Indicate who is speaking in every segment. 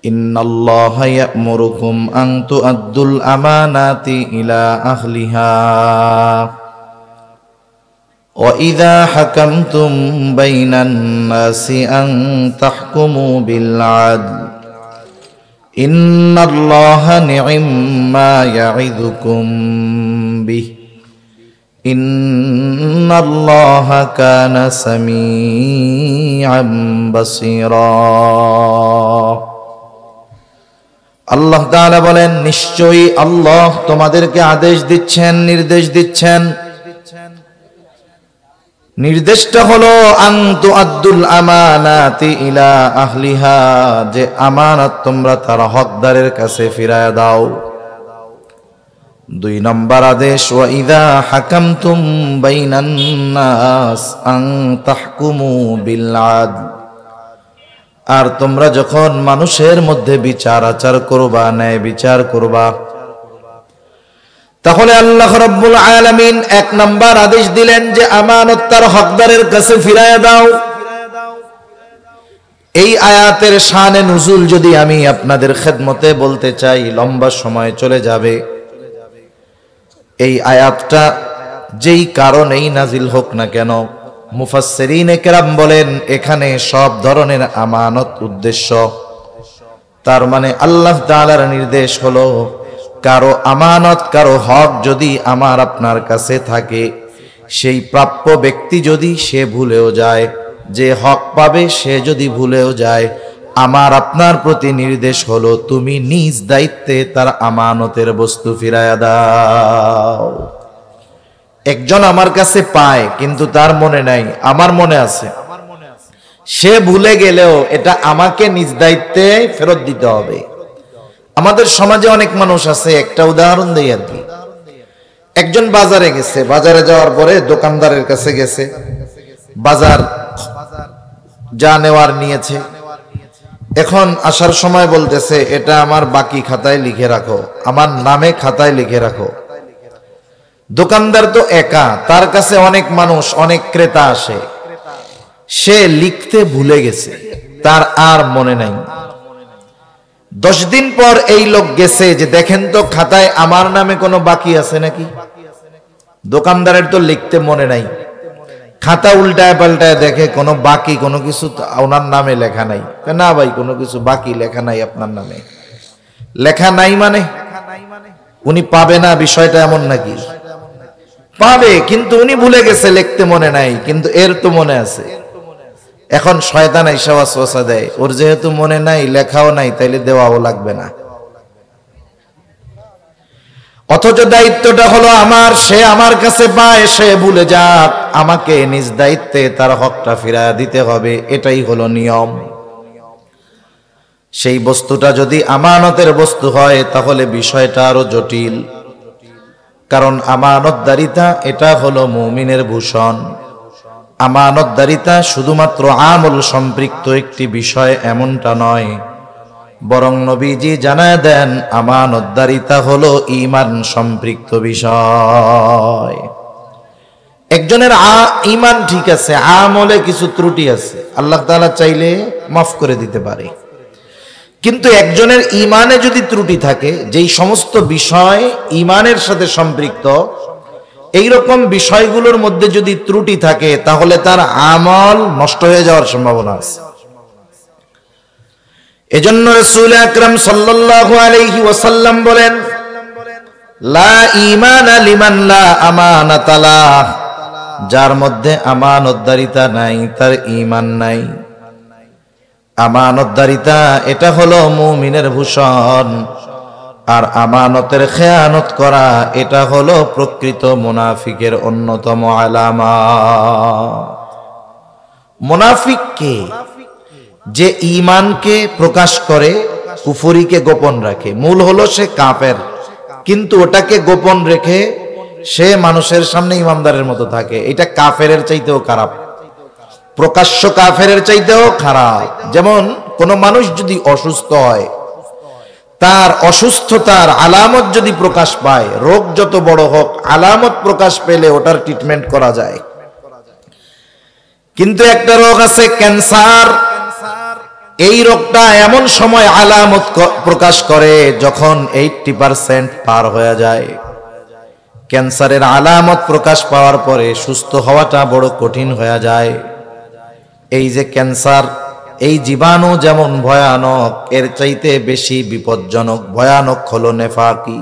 Speaker 1: ইন্নাল্লাহা ইয়া'মুরুকুম আন তু'আদ্দুল আমানাতি ইলা আহলিহা ওয়া ইযা হাকামতুম বাইনান নাসি আন তাহকুমু বিল আদল ইন্নাল্লাহা নি'ম্মা ইয়া'iদুকুম বিহি ইন্নাল্লাহা কানা সামিআম বাসীরা। আল্লাহ তাআলা বলেন, নিশ্চয়ই আল্লাহ তোমাদেরকে আদেশ দিচ্ছেন, নির্দেশ দিচ্ছেন। নির্দেশটা হলো আন তুআদ্দুল আমানাতি ইলা আহলিহা, যে আমানত তোমরা তার হকদারের কাছে ফিরায়া দাও। 2 নম্বর আদেশ, ওয়া ইযা হাকামতুম বাইনান নাস আন তাহকুমু বিল আদল, আর তোমরা যখন মানুষের মধ্যে বিচার আচার করবা, ন্যায় বিচার করবা, তাহলে আল্লাহ রাব্বুল আলামিন 1 নম্বর আদেশ দিলেন যে আমানত তার হকদারের কাছে ফিরায়া দাও। এই আয়াতের শানে নুজুল যদি আমি আপনাদের খেদমতে বলতে চাই, লম্বা সময় চলে যাবে। এই আয়াতটা যেই কারণেই নাজিল হোক না কেন, মুফাসসিরিনে কেরাম বলেন এখানে সব ধরনের আমানত উদ্দেশ্য। তার মানে আল্লাহ তাআলার নির্দেশ হলো, কারো আমানত, কারো হক যদি আমার আপনার কাছে থাকে, সেই প্রাপ্য ব্যক্তি যদি সে ভুলেও যায়, যে হক পাবে সে যদি ভুলেও যায়, আমার আপনার প্রতি নির্দেশ হলো তুমি নিজ দায়িত্বে তার আমানতের বস্তু ফিরায়া দাও। একজন আমার কাছে পায় কিন্তু তার মনে নাই, আমার মনে আছে, সে ভুলে গেলেও এটা আমাকে নিজ দায়িত্বে ফেরত দিতে হবে। আমাদের সমাজে অনেক মানুষ আছে, একটা উদাহরণ দেই আর কি। একজন বাজারে গেছে, বাজারে যাওয়ার পরে দোকানদারের কাছে গেছে, বাজার যা নেওয়ার নিয়েছে, এখন আসার সময় বলতেছে এটা আমার বাকি খাতায় লিখে রাখো, আমার নামে খাতায় লিখে রাখো। দোকানদার তো একা, তার কাছে অনেক মানুষ, অনেক ক্রেতা আসে, সে লিখতে ভুলে গেছে, তার আর মনে নাই। 10 দিন পর এই লোক গেছে যে দেখেন তো খাতায় আমার নামে কোনো বাকি আছে নাকি। দোকানদারের তো লিখতে মনে নাই, খাতা উল্টায় পাল্টায় দেখে কোনো বাকি কোনো কিছু ওনার নামে লেখা নাই। না ভাই, কোনো কিছু বাকি লেখা নাই আপনার নামে। লেখা নাই মানে উনি পাবে না, বিষয়টা এমন নাকি? পাবে, কিন্তু উনি ভুলে গেছে, লিখতে মনে নাই, কিন্তু এর তো মনে আছে। এখন শয়তান আইসা ওয়াসওয়াসা দেয়, ওর যেহেতু মনে নাই, লেখাও নাই, তাইলে দেওয়াও লাগবে না। অথচ দায়িত্বটা হলো আমার, সে আমার কাছে পায়, সে ভুলে যাক, আমাকে নিজ দায়িত্বে তার হকটা ফিরায়া দিতে হবে, এটাই হলো নিয়ম। সেই বস্তুটা যদি আমানতের বস্তু হয় তাহলে বিষয়টা আরো জটিল, কারণ আমানতদারিতা এটা হলো মুমিনের ভূষণ। আমানতদারিতা শুধুমাত্র আমল সম্পৃক্ত একটি বিষয় এমনটা নয়, বরং নবীজি জানায় দেন আমানতদারিতা হলো ঈমান সম্পৃক্ত বিষয়। একজনের ঈমান ঠিক আছে, আমলে কিছু ত্রুটি আছে, আল্লাহ তাআলা চাইলে মাফ করে দিতে পারে। কিন্তু একজনের ঈমানে যদি ত্রুটি থাকে, যেই সমস্ত বিষয় ঈমানের সাথে সম্পৃক্ত, এইরকম বিষয়গুলোর মধ্যে যদি ত্রুটি থাকে, তাহলে তার আমল নষ্ট হয়ে যাওয়ার সম্ভাবনা আছে। এজন্য রাসূল আকরাম সাল্লাল্লাহু আলাইহি ওয়াসাল্লাম বলেন, লা ঈমানা লিমান লা আমানাতা লাহ, যার মধ্যে আমানতদারিতা নাই তার ঈমান নাই। আমানতদারিতা এটা হলো মুমিনের ভূষণ, আর আমানতের খেয়ানত করা এটা হলো প্রকৃত মুনাফিকের অন্যতম আলামত। মুনাফিক কে? যে ঈমানকে প্রকাশ করে, কুফরিকে গোপন রাখে। মূল হলো সে কাফের, কিন্তু ওটাকে গোপন রেখে সে মানুষের সামনে ইমানদারের মতো থাকে। এটা কাফেরের চাইতেও খারাপ, প্রকাশ্য কাফেরের চাইতেও খারাপ। যেমন কোন মানুষ যদি অসুস্থ হয়, তার অসুস্থতার আলামত যদি প্রকাশ পায়, রোগ যত বড় হোক, আলামত প্রকাশ পেলে ওটার ট্রিটমেন্ট করা যায়। কিন্তু একটা রোগ আছে ক্যান্সার, এই রোগটা এমন সময় আলামত প্রকাশ করে যখন 80% পার হয়ে যায়। ক্যান্সারের আলামত প্রকাশ পাওয়ার পরে সুস্থ হওয়াটা বড় কঠিন হয়ে যায়। এই যে ক্যান্সার, এই জীবাণু যেমন ভয়ানক, এর চাইতে বেশি বিপজ্জনক ভয়ানক হলো নেফাকি।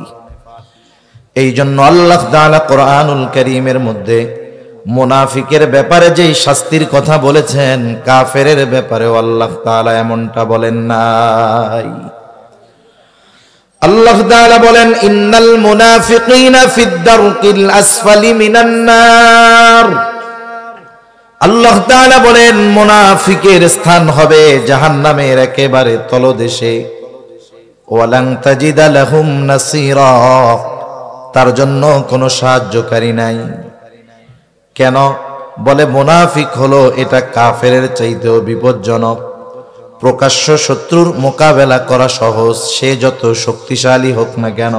Speaker 1: এই জন্য আল্লাহ তাআলা কোরআনুল কারীমের মধ্যে মুনাফিকের ব্যাপারে যেই শাস্তির কথা বলেছেন, কাফেরের ব্যাপারেও আল্লাহ তাআলা এমনটা বলেন নাই। আল্লাহ তাআলা বলেন, ইন্নাল মুনাফিকিনা ফিদ দারকিল আসফালি মিনান নার। আল্লাহ তাআলা বলেন, মুনাফিকের স্থান হবে জাহান্নামের একেবারে তলদেশে। ওয়ালান তাজিদা লাহুম নাসীরা, তার জন্য কোনো সাহায্যকারী নাই। কেন? বলে মুনাফিক হলো এটা কাফেরের চাইতেও বিপজ্জনক। প্রকাশ্য শত্রুর মোকাবেলা করা সহজ, সে যত শক্তিশালী হোক না কেন,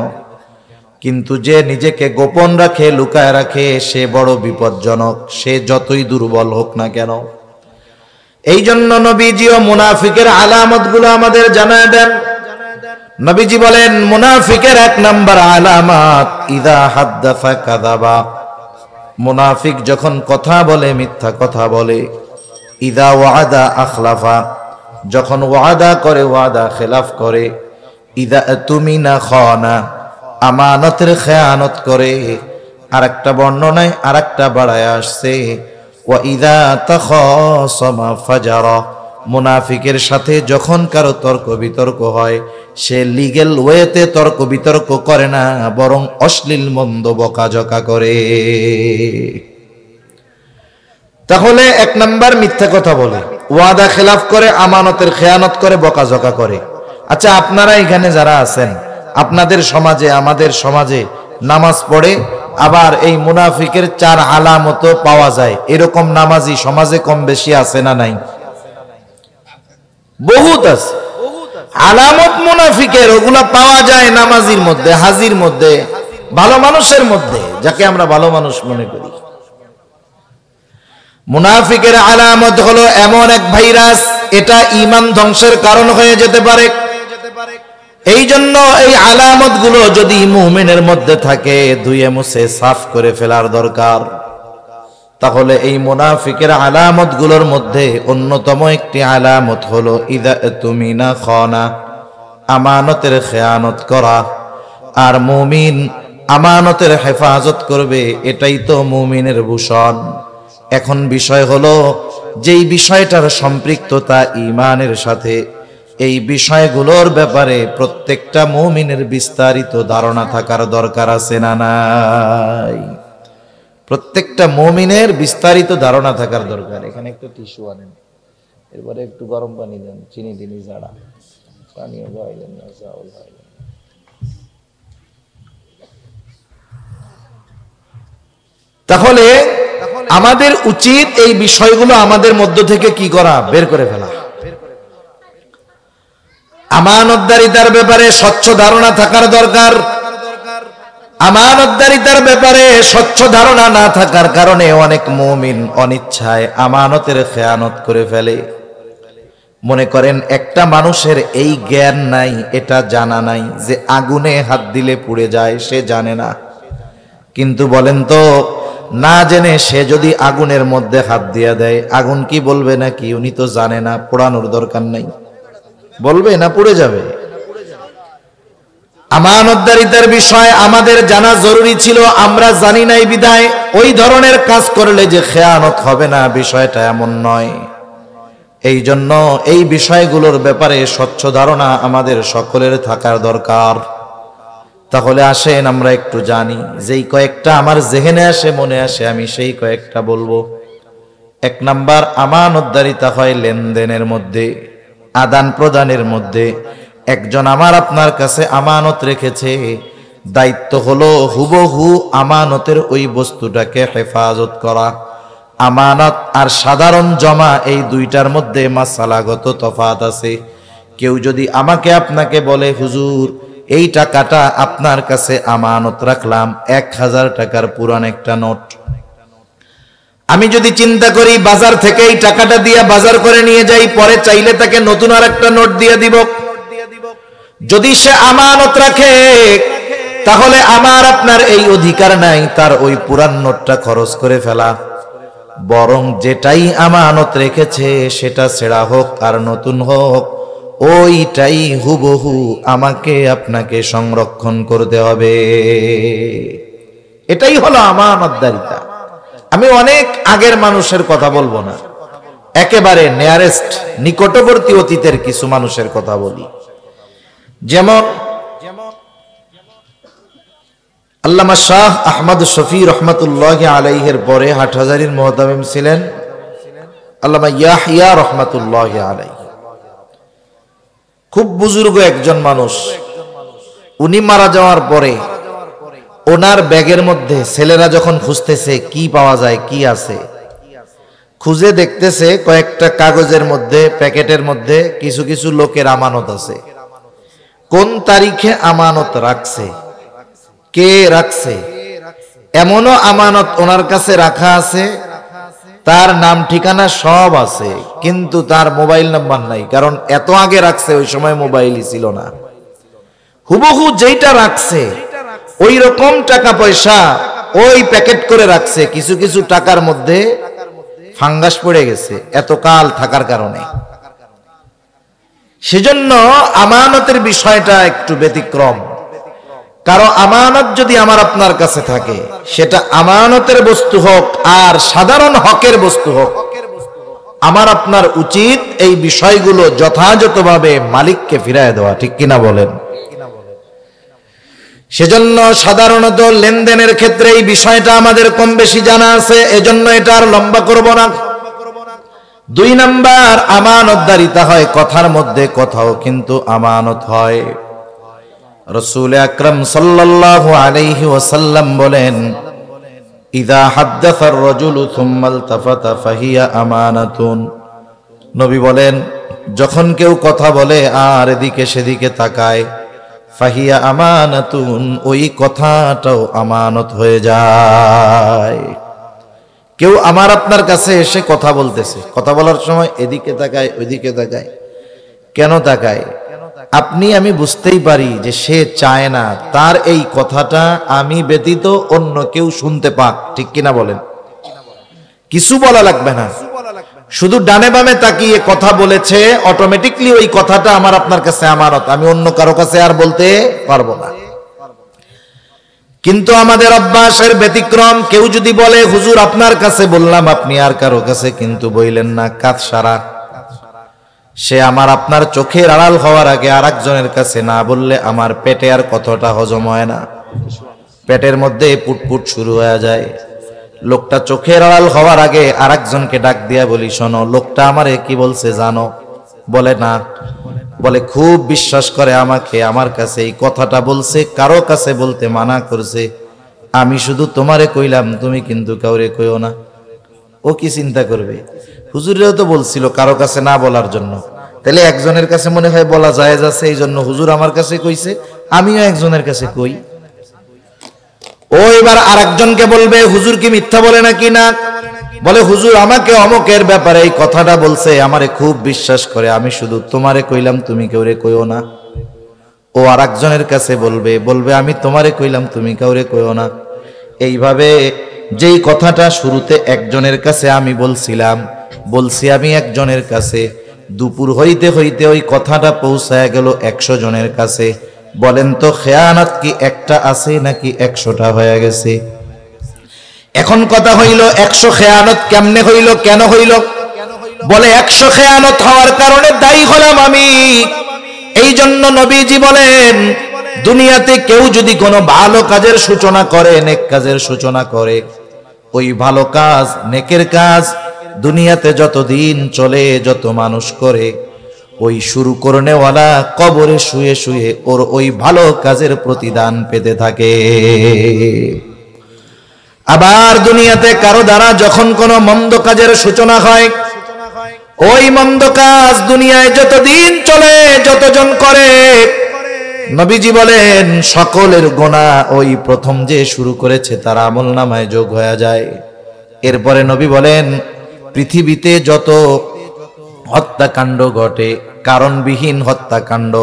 Speaker 1: কিন্তু যে নিজেকে গোপন রাখে, লুকায় রাখে, সে বড় বিপজ্জনক, সে যতই দুর্বল হোক না কেন। এই জন্য নবীজিও মুনাফিকের আলামতগুলো আমাদের জানায় দেন। নবীজি বলেন, মুনাফিকের 1 নাম্বার আলামত ইদা হাদ্দাসা কাযাবা। মুনাফিক যখন কথা বলে মিথ্যা কথা বলে। ইদা ওয়াদা আখলাফা, যখন ওয়াদা করে ওয়াদা খেলাফ করে। ইদা তুমিনা খানা, আমানতের খেয়ানত করে। আরেকটা বর্ণনায় আরেকটা বাড়ায় আসছে, ওয়া ইদা তাখাসামা ফাজারা। মুনাফিকের সাথে যখন কারো তর্ক বিতর্ক হয়, সে লিগ্যাল ওয়েতে তর্ক বিতর্ক করে না, বরং অশ্লীল মন্দ বকাঝকা করে। তাহলে 1 নাম্বার মিথ্যা কথা বলে, ওয়াদা খেলাফ করে, আমানতের খেয়ানত করে, বকাঝকা করে। আচ্ছা, আপনারা এখানে যারা আছেন, আপনাদের সমাজে, আমাদের সমাজে নামাজ পড়ে, আবার এই মুনাফিকের 4 আলামত পাওয়া যায়, এরকম নামাজি সমাজে কম বেশি আছে না নাই? বহুত আছে আলামত মুনাফিকের, ওগুলা পাওয়া যায় নামাজির মধ্যে, হাজির মধ্যে, ভালো মানুষের মধ্যে, যাকে আমরা ভালো মানুষ মনে করি। মুনাফিকের আলামত হলো এমন এক ভাইরাস, এটা ঈমান ধ্বংসের কারণ হয়ে যেতে পারে। এই জন্য এই আলামত গুলো যদি মুমিনের মধ্যে থাকে, ধুয়ে মুছে সাফ করে ফেলার দরকার। তাহলে এই মুনাফিকের আলামত গুলোর মধ্যে অন্যতম একটি আলামত হলো ইদা তুমিনা খানা, আমানতের খেয়ানত করা। আর মুমিন আমানতের হেফাজত করবে, এটাই তো মুমিনের ভূষণ। এখন বিষয় হলো, যেই বিষয়টার সম্পৃক্ততা ঈমানের সাথে, এই বিষয়গুলোর ব্যাপারে প্রত্যেকটা মুমিনের বিস্তারিত ধারণা থাকার দরকার আছে না নাই? প্রত্যেকটা মুমিনের বিস্তারিত ধারণা থাকার দরকার। এখানে একটু টিস্যু আনেন, এরপরে একটু গরম পানি দেন, চিনি দিনি যারা পানিও খাওয়াইলেন না, চাউল খাওয়াইলেন। তাহলে আমাদের উচিত এই বিষয়গুলো আমাদের মধ্য থেকে কি করা? বের করে ফেলা। আমানতদারিতার ব্যাপারে স্বচ্ছ ধারণা থাকার দরকার। আমানতদারিতার ব্যাপারে স্বচ্ছ ধারণা না থাকার কারণে অনেক মুমিন অনিচ্ছায় আমানতের খেয়ানত করে ফেলে। মনে করেন একটা মানুষের এই জ্ঞান নাই, এটা জানা নাই যে আগুনে হাত দিলে পুড়ে যায়, সে জানে না। কিন্তু বলেন তো, না জেনে সে যদি আগুনের মধ্যে হাত দিয়ে দেয়, আগুন কি বলবে নাকি? উনি তো জানে না, পোড়ানোর দরকার নাই, বলবে না পুড়ে যাবে? আমানতদারিতার বিষয় আমাদের জানা জরুরি ছিল, আমরা জানি নাই বিধায় ওই ধরনের কাজ করলে যে খেয়ানত হবে না, বিষয়টা এমন নয়। এই জন্য এই বিষয়গুলোর ব্যাপারে স্বচ্ছ ধারণা আমাদের সকলের থাকার দরকার। তাহলে আসেন আমরা একটু জানি, যেই কয়েকটা আমার জেহেনে আসে, মনে আসে, আমি সেই কয়েকটা বলবো। 1 নাম্বার, আমানতদারিতা হয় লেনদেনের মধ্যে, আদান প্রদানের মধ্যে। একজন আমার আপনার কাছে আমানত রেখেছে, দায়িত্ব হলো হুবহু আমানতের ওই বস্তুটাকে হেফাজত করা। আমানত আর সাধারণ জমা, এই দুইটার মধ্যে মাসালাগত তফাত আছে। কেউ যদি আমাকে আপনাকে বলে, হুজুর এই টাকাটা আপনার কাছে আমানত রাখলাম, 1000 টাকার পুরান একটা নোট, আমি যদি চিন্তা করি বাজার থেকে এই টাকাটা দিয়ে বাজার করে নিয়ে যাই, পরে চাইলে তাকে নতুন আর একটা নোট দিয়ে দিব, যদি সে আমানত রাখে তাহলে আমার আপনার এই অধিকার নাই তার ওই পুরান নোটটা খরচ করে ফেলা, বরং যেটাই আমানত রেখেছে সেটা ছেঁড়া হোক আর নতুন হোক, ওইটাই হুবহু আমাকে আপনাকে সংরক্ষণ করতে হবে। এটাই হলো আমানতদারিতা। আমি অনেক আগের মানুষের কথা বলবো না, একেবারে নিয়ারেস্ট নিকটবর্তী অতীতের কিছু মানুষের কথা বলি। যেমন আল্লামা শাহ আহমদ শফি রহমাতুল্লাহি আলাইহির পরে হাটহাজারীর মুহতামিম ছিলেন আল্লামা ইয়াহইয়া রহমাতুল্লাহি আলাইহি। খুব বুজুর্গ একজন মানুষ। উনি মারা যাওয়ার পরে ওনার ব্যাগের মধ্যে ছেলেরা যখন খুঁজতেছে কি পাওয়া যায়, কি আছে, খুঁজে দেখতেছে কয়েকটা কাগজের মধ্যে, প্যাকেটের মধ্যে কিছু কিছু লোকের আমানত আছে। কোন তারিখে আমানত রাখছে, কে রাখছে, এমনও আমানত ওনার কাছে রাখা আছে, তার নাম ঠিকানা সব আছে, কিন্তু তার মোবাইল নাম্বার নাই, কারণ এত আগে রাখছে, ওই সময় মোবাইলই ছিল না। হুবহু যেইটা রাখছে ওই রকম টাকা পয়সা ওই প্যাকেট করে রাখছে, কিছু কিছু টাকার মধ্যে ফাঙ্গাস পড়ে গেছে এতকাল থাকার কারণে। সেজন্য আমানতের বিষয়টা একটু ব্যতিক্রম। কারণ আমানত যদি আমার আপনার কাছে থাকে, সেটা আমানতের বস্তু হোক আর সাধারণ হকের বস্তু হোক, আমার আপনার উচিত এই বিষয়গুলো যথাযথভাবে মালিককে ফিরায় দেওয়া, ঠিক কিনা বলেন? সেজন্য সাধারণত লেনদেনের ক্ষেত্রে এই বিষয়টা আমাদের কম বেশি জানা আছে, এজন্য এটা আর লম্বা করব না। 2 নাম্বার, আমানতদারিতা হয় কথার মধ্যে, কথাও কিন্তু আমানত হয়। রাসূল আকরাম সাল্লাল্লাহু আলাইহি ওয়াসাল্লাম বলেন, ইযা হাদ্দাসা আর-রাজুলু সুম্মা ইলতাফাতা ফাহিয়া আমানাতুন। নবী বলেন, যখন কেউ কথা বলে আর এদিকে সেদিকে তাকায়, ফাহিয়া আমানাতুন, ওই কথাটাও আমানত হয়ে যায়। কেউ আমার আপনার কাছে এসে কথা বলতেছে, কথা বলার সময় এদিকে তাকায় ওইদিকে তাকায়, কেন তাকায়? আপনি আমি বুঝতেই পারি যে সে চায় না তার এই কথাটা আমি ব্যতীত অন্য কেউ শুনতে পাক, ঠিক কিনা বলেন? কিছু বলা লাগবে না, শুধু ডানে বামে তাকিয়ে কথা বলেছে, অটোমেটিকলি ওই কথাটা আমার আপনার কাছে আমানত, আমি অন্য কারো কাছে আর বলতে পারবো না। কিন্তু আমাদের অভ্যাসের ব্যতিক্রম। কেউ যদি বলে, হুজুর আপনার কাছে বললাম, আপনি আর কারো কাছে কিন্তু বইলেন না, কাজ সারা। সে আমার আপনার চোখের আড়াল হওয়ার আগে আরেকজনের কাছে না বললে আমার পেটে আর কথাটা হজম হয় না, পেটের মধ্যে পুটপুট শুরু হয়ে যায়। লোকটা চোখের আড়াল হওয়ার আগে আরেকজনকে ডাক দিয়া বলি, শোনো লোকটা আমারে কি বলছে জানো? বলে না। বলে খুব বিশ্বাস করে আমাকে, আমার কাছে এই কথাটা বলছে, কারো কাছে বলতে মানা করছে, আমি শুধু তোমারে কইলাম, তুমি কিন্তু কাউরে কইও না। ও কি চিন্তা করবে? হুজুরেও তো বলছিল কারো কাছে না বলার জন্য, তাহলে একজনের কাছে মনে হয় বলা জায়েজ আছে, এই জন্য হুজুর আমার কাছে কইছে, আমিও একজনের কাছে কই। ও এবার আরেকজনকে বলবে, হুজুর কি মিথ্যা বলে নাকি না? বলে হুজুর আমাকে অমুকের ব্যাপারে এই কথাটা বলছে, আমারে খুব বিশ্বাস করে, আমি শুধু তোমারে কইলাম, তুমি কাউরে কইও না। ও আরেকজনের কাছে বলবে আমি তোমারে কইলাম, তুমি কাউরে কইও না। এইভাবে যেই কথাটা শুরুতে একজনের কাছে আমি বলছি আমি একজনের কাছে, দুপুর হইতে হইতে ওই কথাটা পৌঁছায় গেল 100 জনের কাছে। বলেন তো খেয়ানত কি একটা আছে নাকি 100টা হয়ে গেছে? এখন কথা হইল 100 খেয়ানত কেমনে হইল, কেন হইল? বলে 100 খেয়ানত হওয়ার কারণে দায়ী হলাম আমি। এই জন্য নবীজি বলেন, দুনিয়াতে কেউ যদি কোনো ভালো কাজের সূচনা করে, নেক কাজের সূচনা করে, ওই ভালো কাজ, নেকের কাজ দুনিয়াতে যতদিন চলে, যত মানুষ করে, ওই শুরু করনেওয়ালা কবরে শুয়ে শুয়ে ওর ওই ভালো কাজের প্রতিদান পেতে থাকে। আবার দুনিয়াতে কারো দ্বারা যখন কোনো মন্দ কাজের সূচনা হয়, ওই মন্দ কাজ দুনিয়ায় যতদিন চলে, যতজন করে, নবীজি বলেন সকলের গোনা ওই প্রথম যে শুরু করেছে তার আমলনামায় যোগ হয়ে যায়। এরপরে নবী বলেন, পৃথিবীতে যত হত্যাকাণ্ড ঘটে, কারণবিহীন হত্যাকাণ্ড,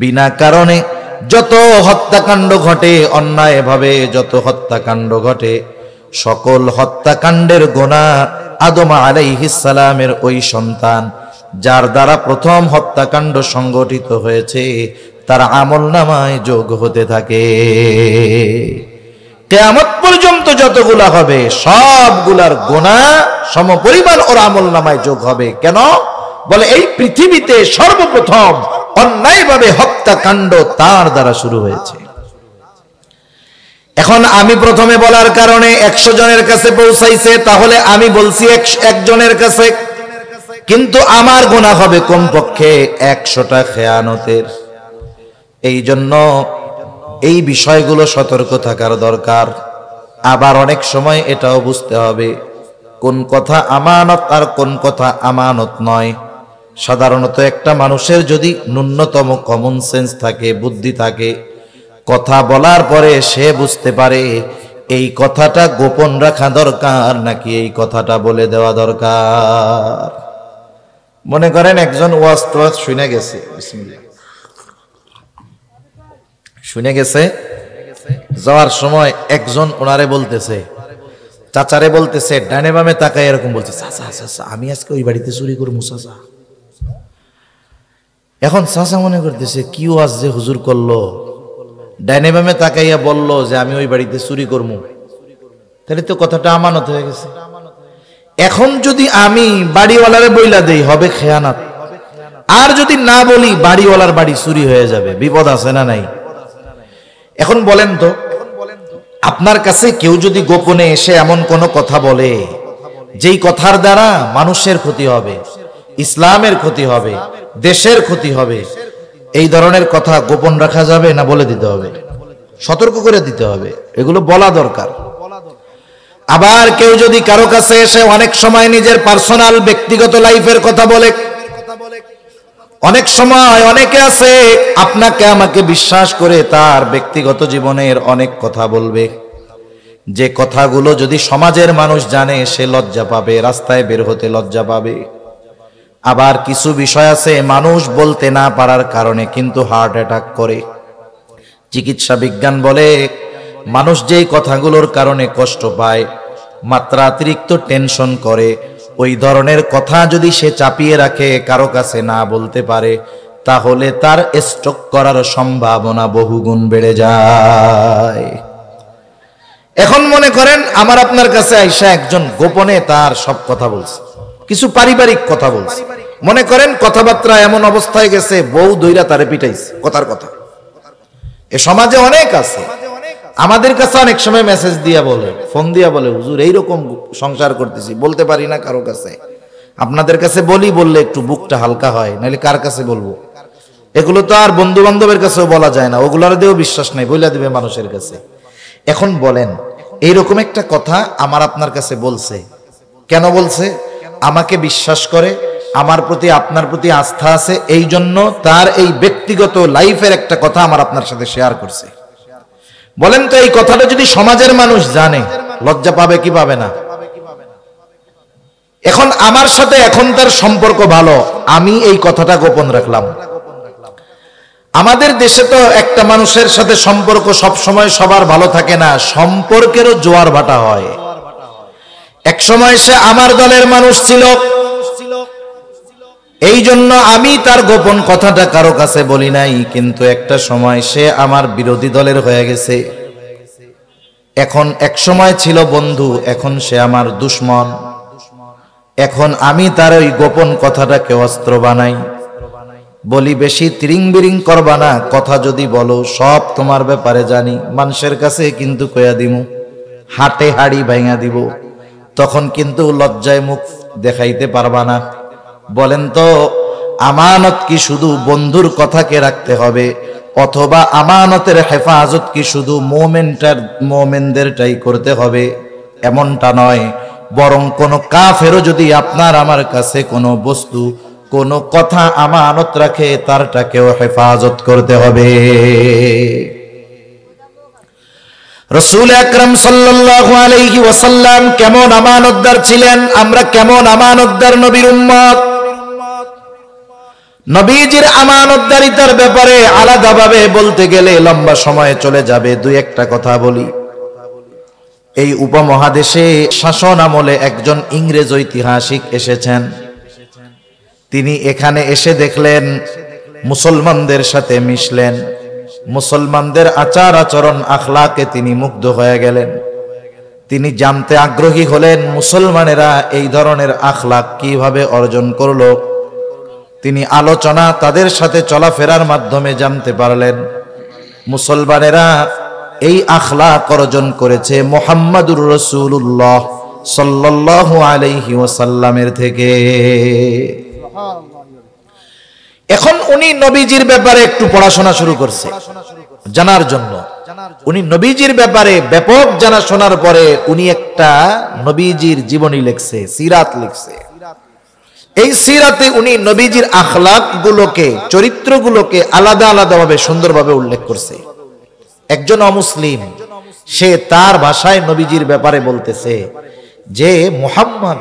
Speaker 1: বিনা কারণে যত হত্যাকাণ্ড ঘটে, অন্যায়ভাবে যত হত্যাকাণ্ড ঘটে, সকল হত্যাকাণ্ডের গুনাহ আদম আলাইহিস সালামের ওই সন্তান যার দ্বারা প্রথম হত্যাকাণ্ড সংগঠিত হয়েছে তার আমলনামায় যোগ হতে থাকে। কিয়ামত পর্যন্ত যতগুলা হবে সবগুলার গুনাহ সমপরিমাণ ওর আমলনামায় যোগ হবে। কেন? বলে এই পৃথিবীতে সর্বপ্রথম অন্যায়ভাবে হত্যাকাণ্ড তার দ্বারা শুরু হয়েছে। এখন আমি প্রথমে বলার কারণে 100 জনের কাছে পৌঁছাইছে, তাহলে আমি বলছি 1 জনের কাছে, কিন্তু আমার গুনাহ হবে কমপক্ষে 100টা খেয়ানতের। এই জন্য এই বিষয়গুলো সতর্ক থাকার দরকার। আবার অনেক সময় এটাও বুঝতে হবে কোন কথা আমানত আর কোন কথা আমানত নয়। সাধারণত একটা মানুষের যদি ন্যূনতম কমন সেন্স থাকে, বুদ্ধি থাকে, কথা বলার পরে সে বুঝতে পারে এই কথাটা গোপন রাখা দরকার নাকি এই কথাটা বলে দেওয়া দরকার। মনে করেন একজন ওয়াজ টোয়াজ শুনে গেছে, বিসমিল্লাহ, শুনে গেছে, যাওয়ার সময় একজন ওনারে বলতেছে, চাচারে বলতেছে, ডানে বামে তাকায় এরকম বলছে, চাচা চাচা আমি আজকে ওই বাড়িতে চুরি করবো চাচা। এখন চাচা মনে করতেছে কি ওয়াজ যে হুজুর করলো, ডানে বামে তাকাইয়া বললো যে আমি ওই বাড়িতে চুরি করবো, তাহলে তো কথাটা আমানত হয়ে গেছে। এখন যদি আমি বাড়িওয়ালারে বইলা দেই হবে খেয়ানাত, আর যদি না বলি বাড়িওয়ালার বাড়ি চুরি হয়ে যাবে, বিপদ আছে না নাই? এখন বলেন তো, আপনার কাছে কেউ যদি গোপনে এসে এমন কোন কথা বলে যেই কথার দ্বারা মানুষের ক্ষতি হবে, ইসলামের ক্ষতি হবে, দেশের ক্ষতি হবে, এই ধরনের কথা গোপন রাখা যাবে না বলে দিতে হবে? সতর্ক করে দিতে হবে, এগুলো বলা দরকার। আবার কেউ যদি কারো কাছে এসে অনেক সময় নিজের পার্সোনাল ব্যক্তিগত লাইফের কথা বলে, অনেক সময় অনেকে আছে আপনাকে আমাকে বিশ্বাস করে তার ব্যক্তিগত জীবনের অনেক কথা বলবে, যে কথাগুলো যদি সমাজের মানুষ জানে সে লজ্জা পাবে, রাস্তায় বের হতে লজ্জা পাবে। আবার কিছু বিষয় আছে মানুষ বলতে না পারার কারণে কিন্তু হার্ট অ্যাটাক করে। চিকিৎসা বিজ্ঞান বলে মানুষ যেই কথাগুলোর কারণে কষ্ট পায়, মাত্রাতিরিক্ত টেনশন করে, ওই ধরনের কথা যদি সে চাপিয়ে রাখে, কারো কাছে না বলতে পারে, তাহলে তার স্ট্রোক করার সম্ভাবনা বহুগুণ বেড়ে যায়। এখন মনে করেন আমার আপনার কাছে আইসা একজন গোপনে তার সব কথা বলছে, কিছু পারিবারিক কথা বলছে, মনে করেন কথাবার্তা এমন অবস্থায় গেছে বউ দইরা তারে পিটাইছে কথার কথা। এ সমাজে অনেক আছে, আমাদের কাছে অনেক সময় মেসেজ দিয়া বলে, ফোন দিয়া বলে, হুজুর এইরকম সংসার করতেছি, বলতে পারি না কারো কাছে, আপনাদের কাছে বলি, বললে একটু বুকটা হালকা হয়, নাহলে কার কাছে বলবো? এগুলো তো আর বন্ধু বান্ধবের কাছেও বলা যায় না, ওগুলার দিয়েও বিশ্বাস নাই, বইলা দিবে মানুষের কাছে। এখন বলেন এইরকম একটা কথা আমার আপনার কাছে বলছে, কেন বলছে? আমাকে বিশ্বাস করে, আমার প্রতি আপনার প্রতি আস্থা আছে, এই জন্য তার এই ব্যক্তিগত লাইফের একটা কথা আমার আপনার সাথে শেয়ার করছে। বলেন তো এই কথাটা যদি সমাজের মানুষ জানে, লজ্জা পাবে কি পাবে না? এখন আমার সাথে এখন তার সম্পর্ক ভালো, আমি এই কথাটা গোপন রাখলাম। আমাদের দেশে তো একটা মানুষের সাথে সম্পর্ক সব সময় সবার ভালো থাকে না, সম্পর্কেরও জোয়ার ভাটা হয়। এক সময় সে আমার দলের মানুষ ছিল, এই জন্য আমি তার গোপন কথাটা কারো কাছে বলি নাই, কিন্তু একটা সময় সে আমার বিরোধী দলের হয়ে গেছে। এখন এক সময় ছিল বন্ধু, এখন সে আমার দুশমন। এখন আমি তার ওই গোপন কথাটাকে অস্ত্র বানাই, বলি বেশি তিরিং বিরিং করবা না, কথা যদি বলো সব তোমার ব্যাপারে জানি, মানুষের কাছে কিন্তু কয়া দিমু, হাটে হাড়ি ভাঙা দিব, তখন কিন্তু লজ্জায় মুখ দেখাইতে পারবা না। বলেন তো আমানত কি শুধু বন্ধুর কথাকে রাখতে হবে, অথবা আমানতের হেফাজত কি শুধু মোমেনদেরটাই করতে হবে? এমনটা নয়, বরং কোন কাফেরও যদি আপনার আমার কাছে কোনো বস্তু, কোনো কথা আমানত রাখে, তারটাকেও হেফাজত করতে হবে। রাসূল আকরাম সাল্লাল্লাহু আলাইহি ওয়াসাল্লাম কেমন আমানতদার ছিলেন, আমরা কেমন আমানতদার নবীর উম্মত। নবীজির আমানতদারিতার ব্যাপারে আলাদাভাবে বলতে গেলে লম্বা সময় চলে যাবে। দুই একটা কথা বলি। এই উপমহাদেশে শাসন আমলে একজন ইংরেজ ঐতিহাসিক এসেছেন। তিনি এখানে এসে দেখলেন মুসলমানদের সাথে মিশলেন, মুসলমানদের আচার আচরণ আখলাকে তিনি মুগ্ধ হয়ে গেলেন। তিনি জানতে আগ্রহী হলেন মুসলমানেরা এই ধরনের আখলাক কিভাবে অর্জন করলো। তিনি আলোচনা তাদের সাথে চলাফেরার মাধ্যমে জানতে পারলেন মুসলমানেরা এই আখলাক অর্জন করেছে মুহাম্মাদুর রাসূলুল্লাহ সাল্লাল্লাহু আলাইহি ওয়াসাল্লামের থেকে। এখন উনি নবীজির ব্যাপারে একটু পড়াশোনা শুরু করছে জানার জন্য। উনি নবীজির ব্যাপারে ব্যাপক জানা শোনার পরে উনি একটা নবীজির জীবনী লিখছে, সিরাত লিখছে। এই সিরাতে উনি নবীজির আখলাক গুলোকে, চরিত্রগুলোকে আলাদা আলাদাভাবে সুন্দরভাবে উল্লেখ করছে। একজন অমুসলিম সে তার ভাষায় নবীজির ব্যাপারে বলতেছে যে মুহাম্মদ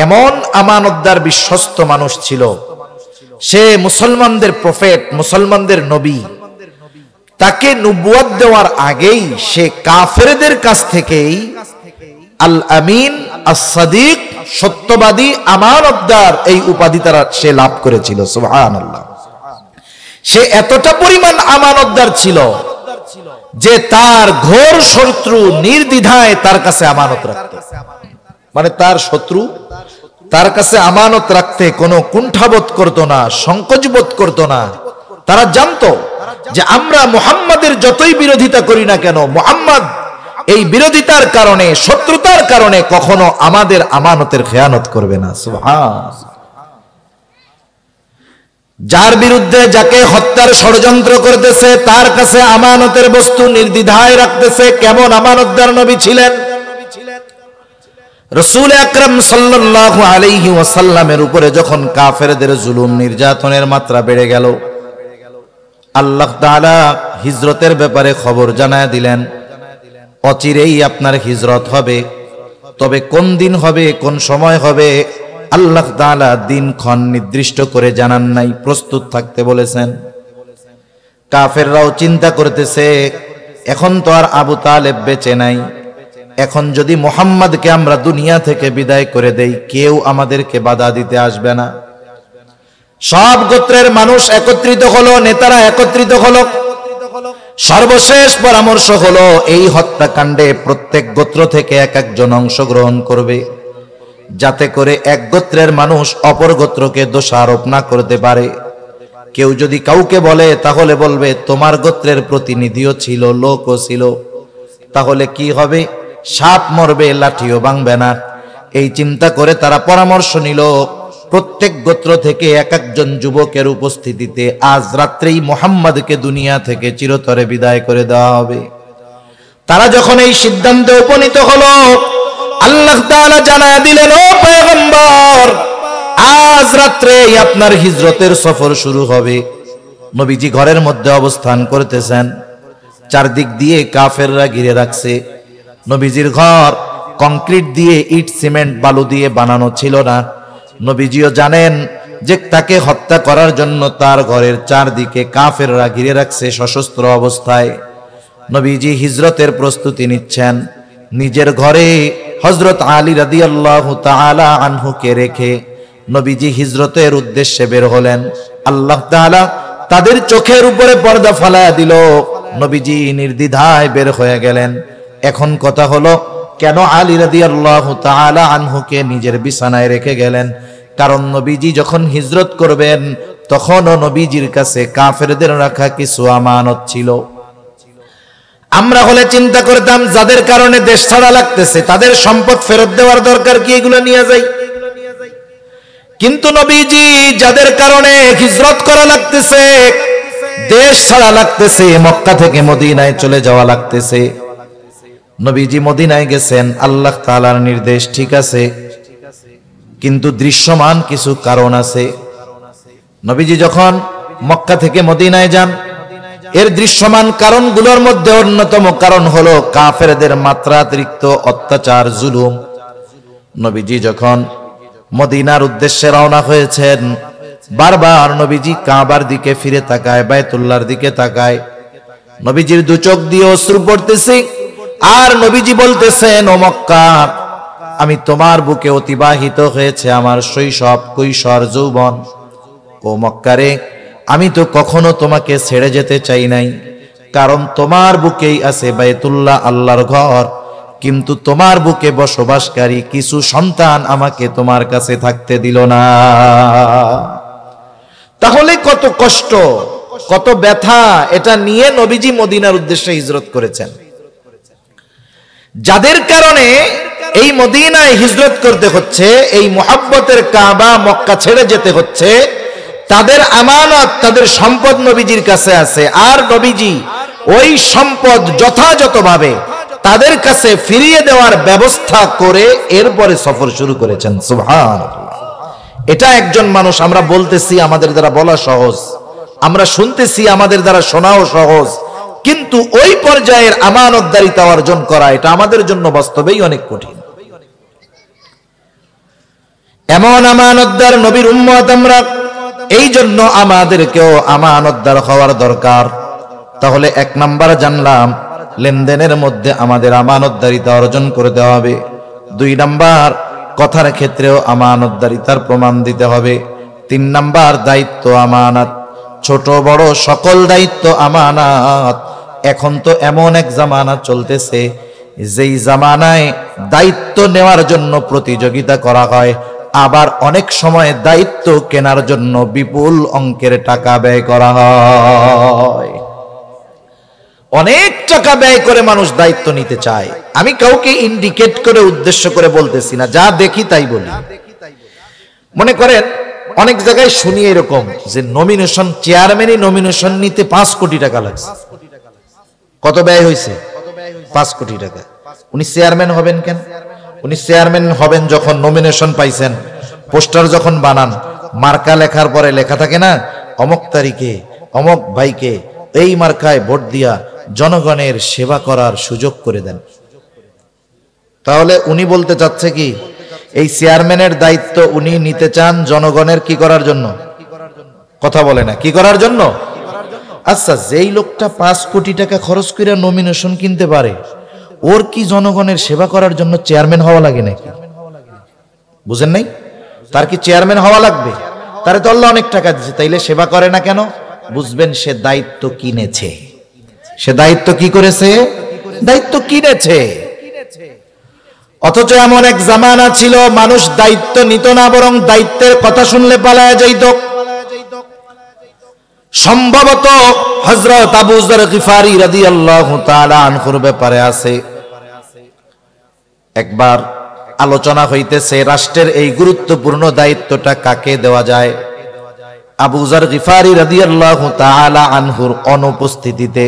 Speaker 1: এমন আমানতদার বিশ্বস্ত মানুষ ছিল, সে মুসলমানদের প্রফেট, মুসলমানদের নবী। তাকে নবুয়ত দেওয়ার আগেই সে কাফেরদের কাছ থেকেই আল আমিন, আস-সাদিক, সত্যবাদী, আমানতদার এই উপাধি তারা সে লাভ করেছিল। সুবহানাল্লাহ। সে এতটা পরিমাণ আমানতদার ছিল যে তার ঘোর শত্রু নির্দ্বিধায় তার কাছে আমানত রাখত। মানে তার শত্রু তার কাছে আমানত রাখতে কোনো কুণ্ঠাবোধ করতো না, সংকোচ বোধ করতো না। তারা জানতো যে আমরা মুহাম্মাদের যতই বিরোধিতা করি না কেন, মুহাম্মদ এই বিরোধিতার কারণে, শত্রুতার কারণে কখনো আমাদের আমানতের খেয়ানত করবে না। সুবহান। যার বিরুদ্ধে, যাকে হত্যার ষড়যন্ত্র করতেছে, তার কাছে আমানতের বস্তু নির্দ্বিধায় রাখতেছে। কেমন আমানতদার নবী ছিলেন। রাসূল আকরাম সাল্লাল্লাহু আলাইহি ওয়াসাল্লামের উপরে যখন কাফেরদের জুলুম নির্যাতনের মাত্রা বেড়ে গেল, আল্লাহ তাআলা হিজরতের ব্যাপারে খবর জানায় দিলেন, অচিরেই আপনার হিজরত হবে। তবে কোন দিন হবে, কোন সময় হবে, আল্লাহ তাআলা দিনক্ষণ নির্দিষ্ট করে জানান নাই, প্রস্তুত থাকতে বলেছেন। কাফেররাও চিন্তা করতেছে এখন তো আর আবু তালেব বেঁচে নাই, এখন যদি মুহাম্মদকে আমরা দুনিয়া থেকে বিদায় করে দেই, কেউ আমাদেরকে বাধা দিতে আসবে না। সব গোত্রের মানুষ একত্রিত হলো, নেতারা একত্রিত হলো। সর্বশেষ পরামর্শ হলো এই হত্যাকাণ্ডে প্রত্যেক গোত্র থেকে এক একজন অংশগ্রহণ করবে, যাতে করে এক গোত্রের মানুষ অপর গোত্রকে দোষারোপ না করতে পারে। কেউ যদি কাউকে বলে তাহলে বলবে তোমার গোত্রের প্রতিনিধিও ছিল, লোকও ছিল, তাহলে কি হবে? সাপ মরবে, লাঠিও ভাঙবে না। এই চিন্তা করে তারা পরামর্শ নিল প্রত্যেক গোত্র থেকে এক একজন যুবকের উপস্থিতিতে আজ রাত্রেই মুহাম্মদকে দুনিয়া থেকে চিরতরে বিদায় করে দেওয়া হবে। তারা যখন এই সিদ্ধান্তে উপনীত হলো, আল্লাহ তাআলা জানায় দিলেন, ও পয়গম্বর, আজ রাত্রেই আপনার হিজরতের সফর শুরু হবে। নবীজি ঘরের মধ্যে অবস্থান করতেছেন, চারদিক দিয়ে কাফেররা ঘিরে রাখছে। নবীজির ঘর কংক্রিট দিয়ে, ইট, সিমেন্ট, বালু দিয়ে বানানো ছিল না। নবীজিও জানেন যে তাকে হত্যা করার জন্য তার ঘরের চারদিকে কাফেররা ঘিরে রাখছে সশস্ত্র অবস্থায়। নবীজি হিজরতের প্রস্তুতি নিচ্ছেন। নিজের ঘরে হযরত আলী রাদিয়াল্লাহু তাআলা আনহুকে রেখে নবীজি হিজরতের উদ্দেশ্যে বের হলেন। আল্লাহ তাআলা তাদের চোখের উপরে পর্দা ফালায়া দিল। নবীজি নির্দ্বিধায় বের হয়ে গেলেন। এখন কথা হলো, কেন আলী রাদিয়াল্লাহু তাআলা আনহুকে নিজের বিছানায় রেখে গেলেন? কারণ নবীজি যখন হিজরত করবেন তখনও নবীজির কাছে কাফেরদের রাখা কিছু আমানত ছিল। আমরা হলে চিন্তা করতাম যাদের কারণে দেশ ছাড়া লাগতেছে তাদের সম্পদ ফেরত দেওয়ার দরকার কি, এগুলো নিয়ে যাই। কিন্তু নবীজি যাদের কারণে হিজরত করা লাগতেছে, দেশ ছাড়া লাগতেছে, মক্কা থেকে মদিনায় চলে যাওয়া লাগতেছে, নবীজি মদিনায় গেছেন আল্লাহ তাআলার নির্দেশ, ঠিক আছে, কিন্তু দৃশ্যমান কিছু কারণ আছে। নবীজি যখন মক্কা থেকে মদিনায় যান, এর দৃশ্যমান কারণগুলোর মধ্যে অন্যতম কারণ হলো কাফেরদের মাত্রাতিরিক্ত অত্যাচার, জুলুম। নবীজি যখন মদিনার উদ্দেশ্যে রওনা হয়েছেন, বারবার নবীজি কাবার দিকে ফিরে তাকায়, বায়তুল্লাহর দিকে তাকায়। নবীজির দু চোখ দিয়ে অশ্রু পড়তেছে, আর নবীজি বলতেছেন, ও মক্কা, আমি তোমার বুকে অতিবাহিত হয়েছে আমার শৈশব, কৈশোর, যৌবন। ও মক্কারে, আমি তো কখনো তোমাকে ছেড়ে যেতে চাই নাই, কারণ তোমার বুকেই আছে বায়তুল্লাহ, আল্লাহর ঘর। কিন্তু তোমার বুকে বসবাসকারী কিছু সন্তান আমাকে তোমার কাছে থাকতে দিল না। তাহলে কত কষ্ট, কত ব্যথা, এটা নিয়ে নবীজি মদিনার উদ্দেশ্যে হিজরত করেছেন। যাদের কারণে এই মদিনায় হিজরত করতে হচ্ছে, এই মুহাব্বতের কাবা মক্কা ছেড়ে যেতে হচ্ছে, তাদের আমানত, তাদের সম্পদ নবীজির কাছে আছে। আর নবীজি ওই সম্পদ যথাযথভাবে তাদের কাছে ফিরিয়ে দেওয়ার ব্যবস্থা করে এরপরে সফর শুরু করেছেন। সুবহানাল্লাহ। এটা একজন মানুষ, আমরা বলতেছি আমাদের দ্বারা বলা সহজ, আমরা শুনতেছি আমাদের দ্বারা শোনাও সহজ, কিন্তু ওই পর্যায়ের আমানতদারিতা অর্জন করা, এটা আমাদের জন্য বাস্তবেই অনেক কঠিন। এমন আমানতদার নবীর উম্মত আমরা, এই জন্য আমাদেরকেও আমানতদার হওয়ার দরকার। তাহলে এক নাম্বার জানলাম, লেনদেনের মধ্যে আমাদের আমানতদারিতা অর্জন করতে হবে। দুই নাম্বার, কথার ক্ষেত্রেও আমানতদারিতার প্রমাণ দিতে হবে। তিন নাম্বার, দায়িত্ব আমানত, ছোট বড় সকল দায়িত্ব আমানত। এখন তো এমন এক জামানা চলতেছে, যেই জামানায় দায়িত্ব নেওয়ার জন্য প্রতিযোগিতা করা হয়, আবার অনেক সময় দায়িত্ব কেনার জন্য বিপুল অঙ্কের টাকা ব্যয় করা হয়। অনেক টাকা ব্যয় করে মানুষ দায়িত্ব নিতে চায়। আমি কাউকে ইন্ডিকেট করে উদ্দেশ্য করে বলতেছি না, যা দেখি তাই বলি। মনে করেন অনেক জায়গায় শুনি এরকম যে নমিনেশন, চেয়ারম্যানই নমিনেশন নিতে 5 কোটি টাকা লাগছে। কত ব্যয় হয়েছে? 5 কোটি টাকা। উনি চেয়ারম্যান হবেন কেন? উনি চেয়ারম্যান হবেন যখন নমিনেশন পাইছেন, পোস্টার যখন বানান, মার্কা লেখার পরে লেখা থাকে না, অমক তারিখে অমক ভাইকে এই মার্কায় ভোট দিয়া জনগণের সেবা করার সুযোগ করে দেন। তাহলে উনি বলতে চাচ্ছে কি, এই চেয়ারম্যানের দায়িত্ব উনি নিতে চান জনগণের কি করার জন্য? কথা বলে না, কি করার জন্য? আচ্ছা, যেই লোকটা 5 কোটি টাকা খরচ করে নমিনেশন কিনতে পারে, ওর কি জনগণের সেবা করার জন্য চেয়ারম্যান হওয়া লাগে নাকি? বুঝেন নাই? তার কি চেয়ারম্যান হওয়া লাগবে? তারে তো আল্লাহ অনেক টাকা দিচ্ছে, তাইলে সেবা করে না কেন? বুঝবেন, সে দায়িত্ব কিনেছে। সে দায়িত্ব কি করেছে? দায়িত্ব কিনেছে। অথচ এমন এক জামানা ছিল, মানুষ দায়িত্ব নিত না, বরং দায়িত্বের কথা শুনলে পালায়া যাইত। সম্ভবত হযরত আবু যর গিফারি রাদিয়াল্লাহু তাআলা আনহুর ব্যাপারে আছে। একবার আলোচনা হইতেছে রাষ্ট্রের এই গুরুত্বপূর্ণ দায়িত্বটা কাকে দেওয়া যায়। আবু যর গিফারি রাদিয়াল্লাহু তাআলা আনহুর অনুপস্থিতিতে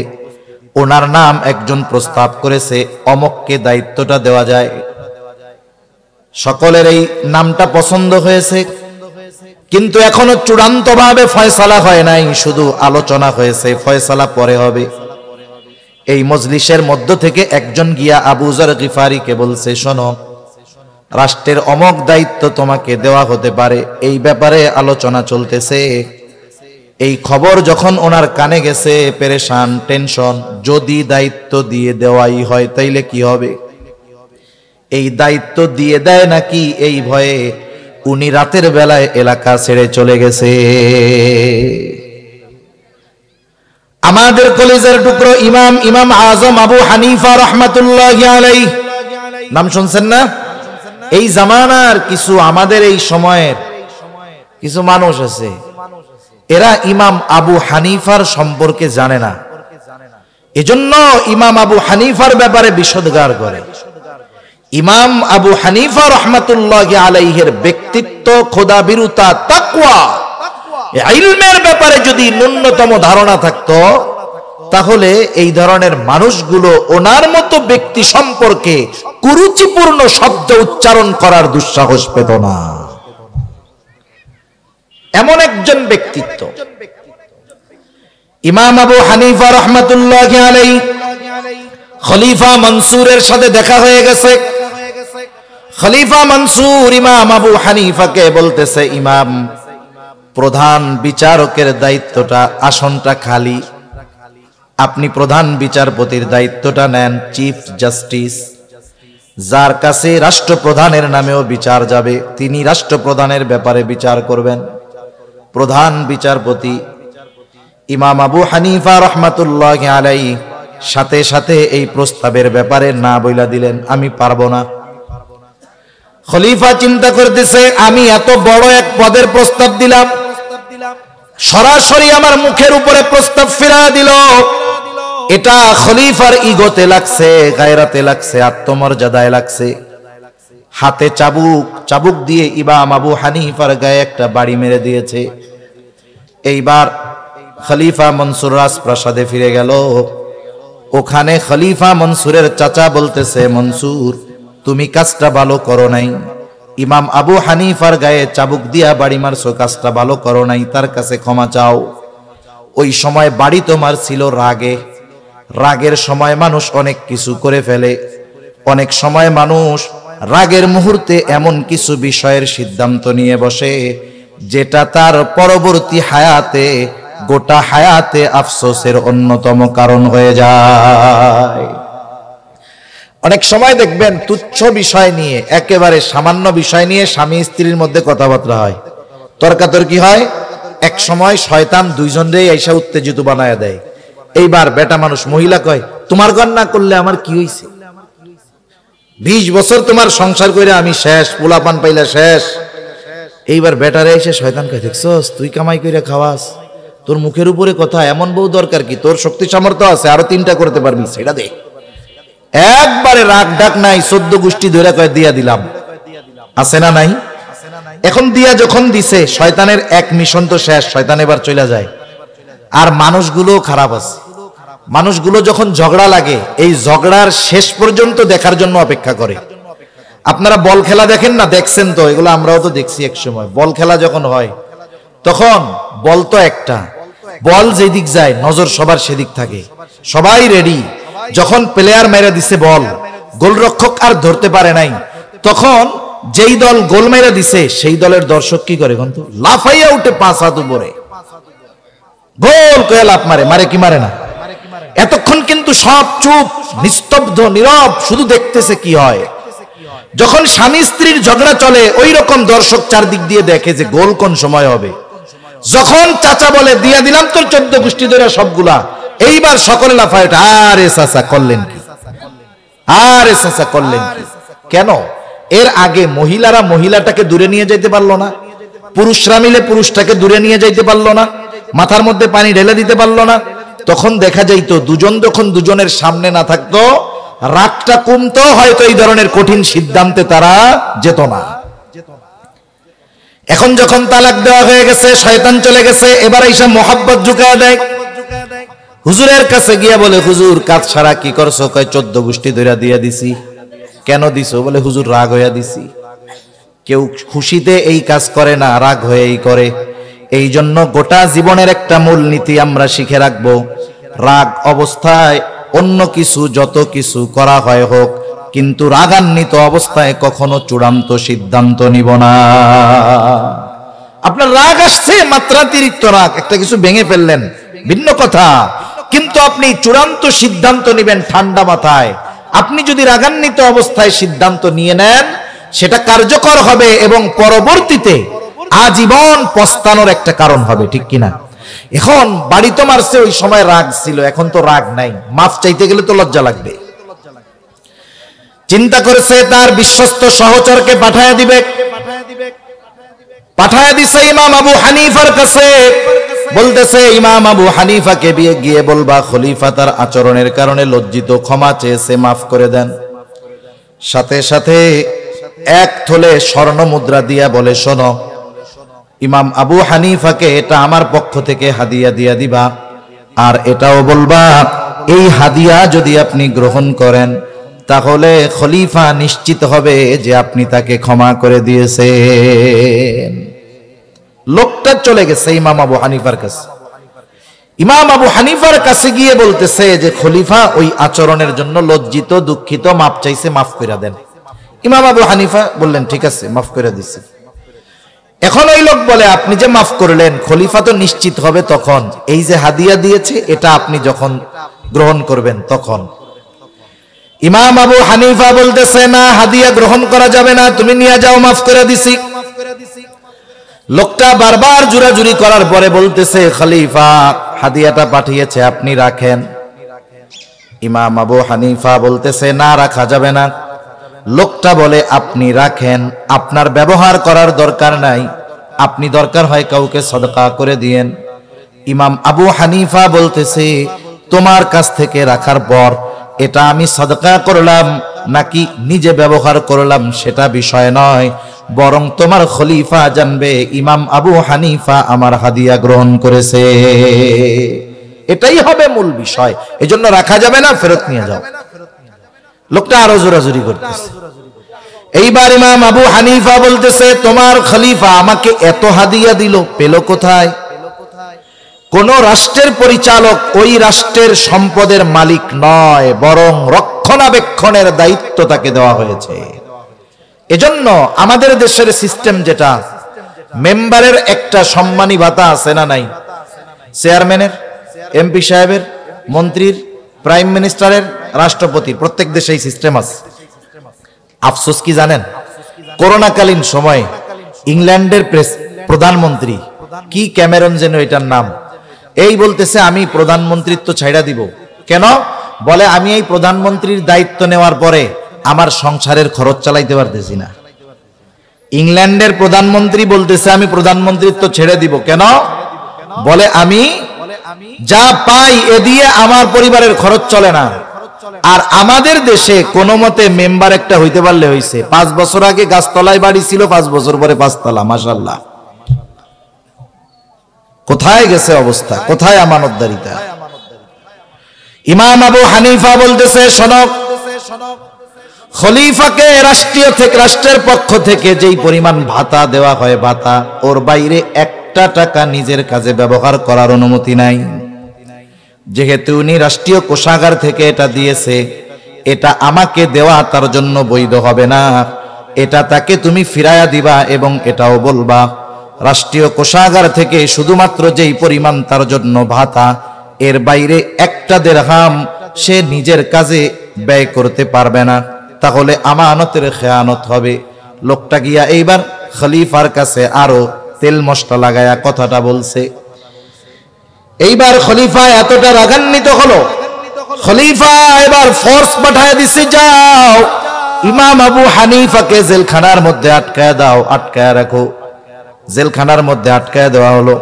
Speaker 1: ওনার নাম একজন প্রস্তাব করেছে, অমককে দায়িত্বটা দেওয়া যায়। সকলের এই নামটা পছন্দ হয়েছে, কিন্তু এখনো চূড়ান্তভাবে ফয়সালা হয় নাই, শুধু আলোচনা হয়েছে, ফয়সালা পরে হবে। এই মজলিসের মধ্য থেকে একজন গিয়া আবু যর গিফারিকে বলছে, শোনো, রাষ্ট্রের অমক দায়িত্ব তোমাকে দেওয়া হতে পারে, এই ব্যাপারে আলোচনা চলতেছে। এই খবর যখন ওনার কানে গেছে, পেরেশান, টেনশন, যদি দায়িত্ব দিয়ে দেওয়াই হয় তাইলে কি হবে? এই দায়িত্ব দিয়ে দেয় নাকি এই ভয়ে উনি রাতের বেলায় এলাকা ছেড়ে চলে গেছে। আমাদের কলেজের টুকরো ইমাম আজম আবু হানিফা রাহমাতুল্লাহি আলাইহি, নাম শুনছেন না? এই জামানার কিছু, আমাদের এই সময়ের কিছু মানুষ আছে, এরা ইমাম আবু হানিফার সম্পর্কে জানে না, এজন্য ইমাম আবু হানিফার ব্যাপারে বিষোদ্গার করে। ইমাম আবু হানিফা রাহমাতুল্লাহি আলাইহির ব্যক্তিত্ব, খোদাভীরুতা, তাকওয়া, ইলমের ব্যাপারে যদি ন্যূনতম ধারণা থাকতো, তাহলে এই ধরনের মানুষগুলো ওনার মতো ব্যক্তি সম্পর্কে কুরুচিপূর্ণ শব্দ উচ্চারণ করার দুঃসাহস পেত না। এমন একজন ব্যক্তিত্ব। ইমাম আবু হানিফা রাহমাতুল্লাহি আলাইহি খলিফা মনসুরের সাথে দেখা হয়ে গেছে। খলিফা মনসুর ইমাম আবু হানিফাকে বলতেছে, ইমাম, প্রধান বিচারকের দায়িত্বটা, আসনটা খালি, আপনি প্রধান বিচারপতির দায়িত্বটা নেন। চিফ জাস্টিস, যার কাছে রাষ্ট্রপ্রধানের নামেও বিচার যাবে, তিনি রাষ্ট্রপ্রধানের ব্যাপারে বিচার করবেন। প্রধান বিচারপতি ইমাম আবু হানিফা রাহমাতুল্লাহি আলাইহি সাথে সাথে এই প্রস্তাবের ব্যাপারে না বইলা দিলেন, আমি পারবো না। খলিফা চিন্তা করতেছে, আমি এত বড় এক পদের প্রস্তাব দিলাম, সরাসরি আমার মুখের উপরে প্রস্তাব ফিরা দিল। এটা খলিফার ইগোতে লাগছে, গায়রাতে লাগছে, আত্মমর্যাদায় লাগছে। হাতে চাবুক দিয়ে ইমাম আবু হানিফার গায়ে একটা বাড়ি মেরে দিয়েছে। এইবার খলিফা মনসুর রাজপ্রাসাদে ফিরে গেল। ওখানে খলিফা মনসুরের চাচা বলতেছে, মনসুর, তুমি কাজটা ভালো করো নাই, ইমাম আবু হানিফার গায়ে চাবুক দিয়া বাড়ি মারছো, কাজটা ভালো করো নাই, তার কাছে ক্ষমা চাও। ওই সময় বাড়ি তোমার ছিল রাগে, রাগের সময় মানুষ অনেক কিছু করে ফেলে। অনেক সময় মানুষ রাগের মুহূর্তে এমন কিছু বিষয়ের সিদ্ধান্ত নিয়ে বসে যেটা তার পরবর্তী হায়াতে, গোটা হায়াতে আফসোসের অন্যতম কারণ হয়ে যায়। অনেক সময় দেখবেন তুচ্ছ বিষয় নিয়ে, একেবারে সামান্য বিষয় নিয়ে স্বামী স্ত্রীর মধ্যে কথাবার্তা হয়, তর্কাতর্কি হয়। এক সময় শয়তান দুইজনরেই আইসা উত্তেজিত বানায় দেয়। এইবার বেটা মানুষ মহিলা কয়, তোমার ঘর না করলে আমার কি হইছে? 20 বছর তোমার সংসার করে আমি শেষ, পোলাপান পাইলা শেষ। এইবার বেটারে এসে শয়তান কয়, দেখছস তুই কামাই করে খাওয়াস, তোর মুখের উপরে কথা, এমন বউ দরকার কি? তোর শক্তি সামর্থ্য আছে, আরো 3টা করতে পারবি, সেটা দে। একবারে রাগ ডাক নাই, 14 গোষ্ঠী ধরে কয় দিয়া দিলাম, আছে না নাই? এখন দিয়া যখন দিছে, শয়তানের এক মিশন তো শেষ, শয়তান এবার চলে যায়। আর মানুষগুলো খারাপ আছে, মানুষগুলো যখন ঝগড়া লাগে, এই ঝগড়ার শেষ পর্যন্ত দেখার জন্য অপেক্ষা করে। আপনারা বল খেলা দেখেন না, দেখছেন তো, এগুলো আমরাও তো দেখছি। এক সময় বল খেলা যখন হয়, তখন বল তো একটা, বল যেদিক যায় নজর সবার সেদিক থাকে, সবাই রেডি। যখন প্লেয়ার মেরে দিছে বল, গোলরক্ষক আর ধরতে পারে নাই, তখন যেই দল গোল মেরে দিছে সেই দলের দর্শক কি করে? কিন্তু লাফাইয়া উঠে 5 হাত উপরে, গোল কয়ে লাফ মারে, মারে কি মারে না? এতক্ষণ কিন্তু সব চুপ, নিস্তব্ধ, নীরব, শুধু দেখতেছে কি হয়। যখন স্বামী স্ত্রীর ঝগড়া চলে, ওই রকম দর্শক চারদিক দিয়ে দেখে যে গোল কোন সময় হবে। যখন চাচা বলে দিয়া দিলাম তোর 14 গোষ্ঠী ধরে সবগুলা, এইবার সকলে লাফায় ওঠে, আরে চাচা করলেন কি, আরে চাচা করলেন কি? কেন? এর আগে মহিলারা মহিলাটাকে দূরে নিয়ে যাইতে পারলো না, পুরুষরা মিলে পুরুষটাকে দূরে নিয়ে যাইতে পারলো না, মাথার মধ্যে পানি ঢেলে দিতে পারলো না। তখন দেখা যাইতো দুজন যখন দুজনের সামনে না থাকতো, রাগটা কমতো, হয়তো এই ধরনের কঠিন সিদ্ধান্তে তারা যেত না। এখন যখন তালাক দেওয়া হয়ে গেছে, শয়তান চলে গেছে, এবার এইসব মোহাব্বত ঝুঁকায় দেয়। হুজুরের কাছে গিয়া বলে, হুজুর কাজ ছাড়া কি করছো? কয় 14 গোষ্ঠী ধইরা দিয়া দিছি। কেন দিছো? বলে হুজুর রাগ হইয়া দিছি। কেউ খুশিতে এই কাজ করে না, রাগ হয়েই করে। এই জন্য গোটা জীবনের একটা মূল নীতি আমরা শিখে রাখবো, রাগ অবস্থায় অন্য কিছু যত কিছু করা হয় হোক, কিন্তু রাগান্বিত অবস্থায় কখনো চূড়ান্ত সিদ্ধান্ত নিব না। আপনার রাগ আসছে, মাত্রাতিরিক্ত রাগ, একটা কিছু ভেঙে ফেললেন, ভিন্ন কথা, কিন্তু আপনি চূড়ান্ত সিদ্ধান্ত নিবেন ঠান্ডা মাথায়। আপনি যদি রাগান্বিত অবস্থায় সিদ্ধান্ত নিয়ে নেন, সেটা কার্যকর হবে এবং পরবর্তীতে আজীবন পস্তানোর একটা কারণ হবে, ঠিক কিনা? এখন বাড়ি তো মারছে, ওই সময় রাগ ছিল, এখন তো রাগ নাই, মাফ চাইতে গেলে তো লজ্জা লাগবে। চিন্তা করেছে তার বিশ্বস্ত সহচরকে পাঠায় দিবে, পাঠায় দিছে ইমাম আবু হানিফার কাছে। বলতেছে ইমাম আবু হানিফাকে গিয়ে বলবা খলিফা তার আচরণের কারণে লজ্জিত, ক্ষমা চেয়েছে, মাফ করে দেন। সাথে সাথে 1 থলে স্বর্ণ মুদ্রা দিয়া বলে, শোনো, ইমাম আবু হানিফাকে এটা আমার পক্ষ থেকে হাদিয়া দিয়া দিবা, আর এটাও বলবা এই হাদিয়া যদি আপনি গ্রহণ করেন তাহলে খলিফা নিশ্চিত হবে যে আপনি তাকে ক্ষমা করে দিয়েছেন। লোকটা চলে গেছে ইমাম আবু হানিফার কাছে। ইমাম আবু হানিফার কাছে গিয়ে বলতেছে যে খলিফা ওই আচরণের জন্য লজ্জিত, দুঃখিত, মাপ চাইছে, মাফ করে দেন। ইমাম আবু হানিফা বললেন ঠিক আছে, মাফ করে দিচ্ছি। এখন ওই লোক বলে আপনি যে মাফ করলেন, খলিফা তো নিশ্চিত হবে তখন, এই যে হাদিয়া দিয়েছে এটা আপনি যখন গ্রহণ করবেন তখন। ইমাম আবু হানিফা বলতেছে না, হাদিয়া গ্রহণ করা যাবে না, তুমি নিয়ে যাও, মাফ করে দিছি। লোকটা বারবার জোরাজুরি করার পরে বলতেছে খলিফা হাদিয়াটা পাঠিয়েছে, আপনি রাখেন। ইমাম আবু হানিফা বলতেছে না, রাখা যাবে না। লোকটা বলে আপনি রাখেন, আপনার ব্যবহার করার দরকার নাই, আপনি দরকার হয় কাউকে সদকা করে দিয়েন। ইমাম আবু হানিফা বলতেছে তোমার কাছ থেকে রাখার পর এটা আমি সদকা করলাম নাকি নিজে ব্যবহার করলাম সেটা বিষয় নয়, বরং তোমার খলিফা জানবে ইমাম আবু হানিফা আমার হাদিয়া গ্রহণ করেছে, এটাই হবে মূল বিষয়। এজন্য রাখা যাবে না, ফেরত নিয়ে যাও। লোকটা আরো জোরাজুরি করতেছে। এইবার ইমাম আবু হানিফা বলতেছে তোমার খলিফা আমাকে এত হাদিয়া দিল, পেল কোথায়? কোন রাষ্ট্রের পরিচালক ওই রাষ্ট্রের সম্পদের মালিক নয়, বরং রক্ষণাবেক্ষণের দায়িত্ব তাকে দেওয়া হয়েছে। এজন্য আমাদের দেশের সিস্টেম যেটা, মেম্বারের একটা সম্মানী ভাতা আছে না নাই? চেয়ারম্যানের, এমপি সাহেবের, মন্ত্রীর, প্রাইম মিনিস্টারের, রাষ্ট্রপতির, প্রত্যেক দেশে এই সিস্টেম আছে। আফসোস কি জানেন, করোনাকালীন সময় ইংল্যান্ডের প্রধানমন্ত্রী কি ক্যামেরন যেন এটার নাম, এই বলতেছে আমি প্রধানমন্ত্রিত্ব ছাইড়া দিব। কেন? বলে আমি এই প্রধানমন্ত্রীর দায়িত্ব নেওয়ার পরে আমার সংসারের খরচ চালাইতে পারতেছি না। ইংল্যান্ডের প্রধানমন্ত্রী বলতেছে আমি প্রধানমন্ত্রিত্ব ছেড়ে দিব। কেন? বলে আমি যা পাই এ দিয়ে আমার পরিবারের খরচ চলে না। আর আমাদের দেশে কোনো মতে মেম্বার একটা হইতে পারলে হইছে। 5 বছর আগে গাছতলায় বাড়ি ছিল, 5 বছর পরে 5 তলা, মাশাআল্লাহ। কোথায় গেছে অবস্থা, কোথায় আমানতদারিতা? ইমাম আবু হানিফা বলতেছে শোনো, খলিফাকে রাষ্ট্রের পক্ষ থেকে যেই পরিমাণ ভাতা দেওয়া হয়, ভাতা, ওর বাইরে 1 টাকা নিজের কাজে ব্যবহার করার অনুমতি নাই। যেহেতু উনি রাষ্ট্রীয় কোষাগার থেকে এটা দিয়েছে, এটা আমাকে দেওয়া তার জন্য বৈধ হবে না, এটা তাকে তুমি ফিরায়া দিবা এবং এটাও বলবা রাষ্ট্রীয় কোষাগার থেকে শুধুমাত্র যেই পরিমাণ তার জন্য ভাতা, এর বাইরে 1 দিরহাম সে নিজের কাজে ব্যয় করতে পারবে না, তাহলে আমানতের খেয়ানত হবে। লোকটা গিয়া এইবার খলিফার কাছে আরো তেল মশলা লাগায়া কথাটা বলছে। এইবার খলিফা এতটা রাগান্বিত হলো, খলিফা এবার ফোর্স পাঠায় দিছে, যাও ইমাম আবু হানিফাকে জেলখানার মধ্যে আটকায় দাও, আটকায় রাখো। জেলখানার মধ্যে আটকায় দেওয়া হলো,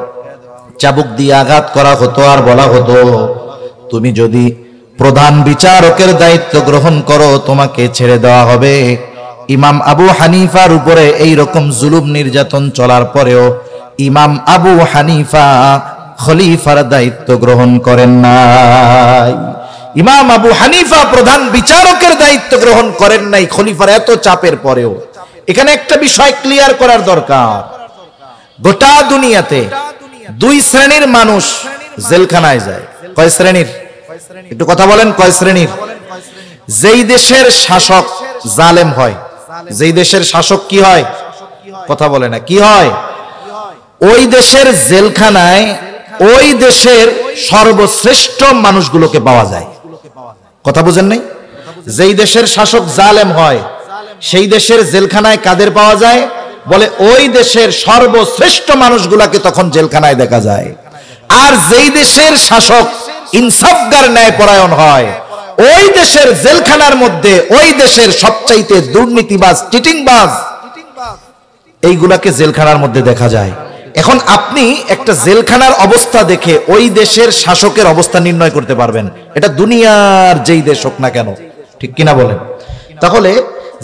Speaker 1: চাবুক দিয়ে আঘাত করা হতো আর বলা হতো তুমি যদি প্রধান বিচারকের দায়িত্ব গ্রহণ করো তোমাকে ছেড়ে দেওয়া হবে। ইমাম আবু হানিফার উপরে এই রকম জুলুম নির্যাতন চলার পরেও ইমাম আবু হানিফা খলিফার দায়িত্ব গ্রহণ করেন নাই। ইমাম আবু হানিফা প্রধান বিচারকের দায়িত্ব গ্রহণ করেন নাই খলিফার এত চাপের পরেও। এখানে একটা বিষয় ক্লিয়ার করার দরকার, গোটা দুনিয়াতে 2 শ্রেণীর মানুষ জেলখানায় যায়। কয় শ্রেণীর? একটু কথা বলেন, কয় শ্রেণীর? যেই দেশের শাসক জালেম হয়, যেই দেশের শাসক কি হয়, কথা বলে না, কি হয়, ওই দেশের জেলখানায় ওই দেশের সর্বশ্রেষ্ঠ মানুষগুলোকে পাওয়া যায়। কথা বুঝেন নাই? যেই দেশের শাসক জালেম হয় সেই দেশের জেলখানায় কাদের পাওয়া যায়? বলে ওই দেশের সর্বশ্রেষ্ঠ মানুষগুলাকে তখন জেলখানায় দেখা যায়। আর যেই দেশের শাসক ইনসাফগার ন্যায়পরায়ণ হয় ওই দেশের জেলখানার মধ্যে ওই দেশের সবচাইতে দুর্নীতিবাজ, চিটিংবাজ, এইগুলাকে জেলখানার মধ্যে দেখা যায়। এখন আপনি একটা জেলখানার অবস্থা দেখে ওই দেশের শাসকের অবস্থা নির্ণয় করতে পারবেন, এটা দুনিয়ার যেই দেশ হোক না কেন, ঠিক কিনা বলেন? তাহলে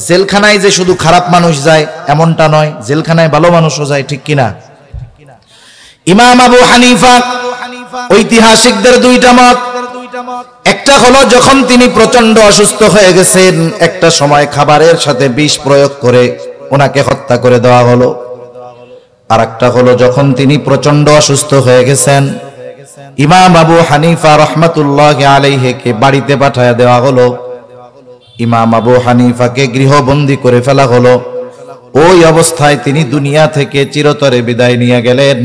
Speaker 1: জেলখানায় যে শুধু খারাপ মানুষ যায় এমনটা নয়, জেলখানায় ভালো মানুষও যায়, ঠিক কিনা? ইমাম আবু হানিফা, ঐতিহাসিকদের 2টা মত। একটা হলো যখন তিনি প্রচন্ড অসুস্থ হয়ে গেছেন, একটা সময় খাবারের সাথে বিষ প্রয়োগ করে ওনাকে হত্যা করে দেওয়া হলো। আর একটা হলো যখন তিনি প্রচন্ড অসুস্থ হয়ে গেছেন, ইমাম আবু হানিফা রাহমাতুল্লাহি আলাইহিকে বাড়িতে পাঠায়া দেওয়া হলো। ইমাম আবু হানিফাকে গৃহবন্দী করে ফেলা হলো। ওই অবস্থায় তিনি দুনিয়া থেকে চিরতরে বিদায় নিয়ে গেলেন।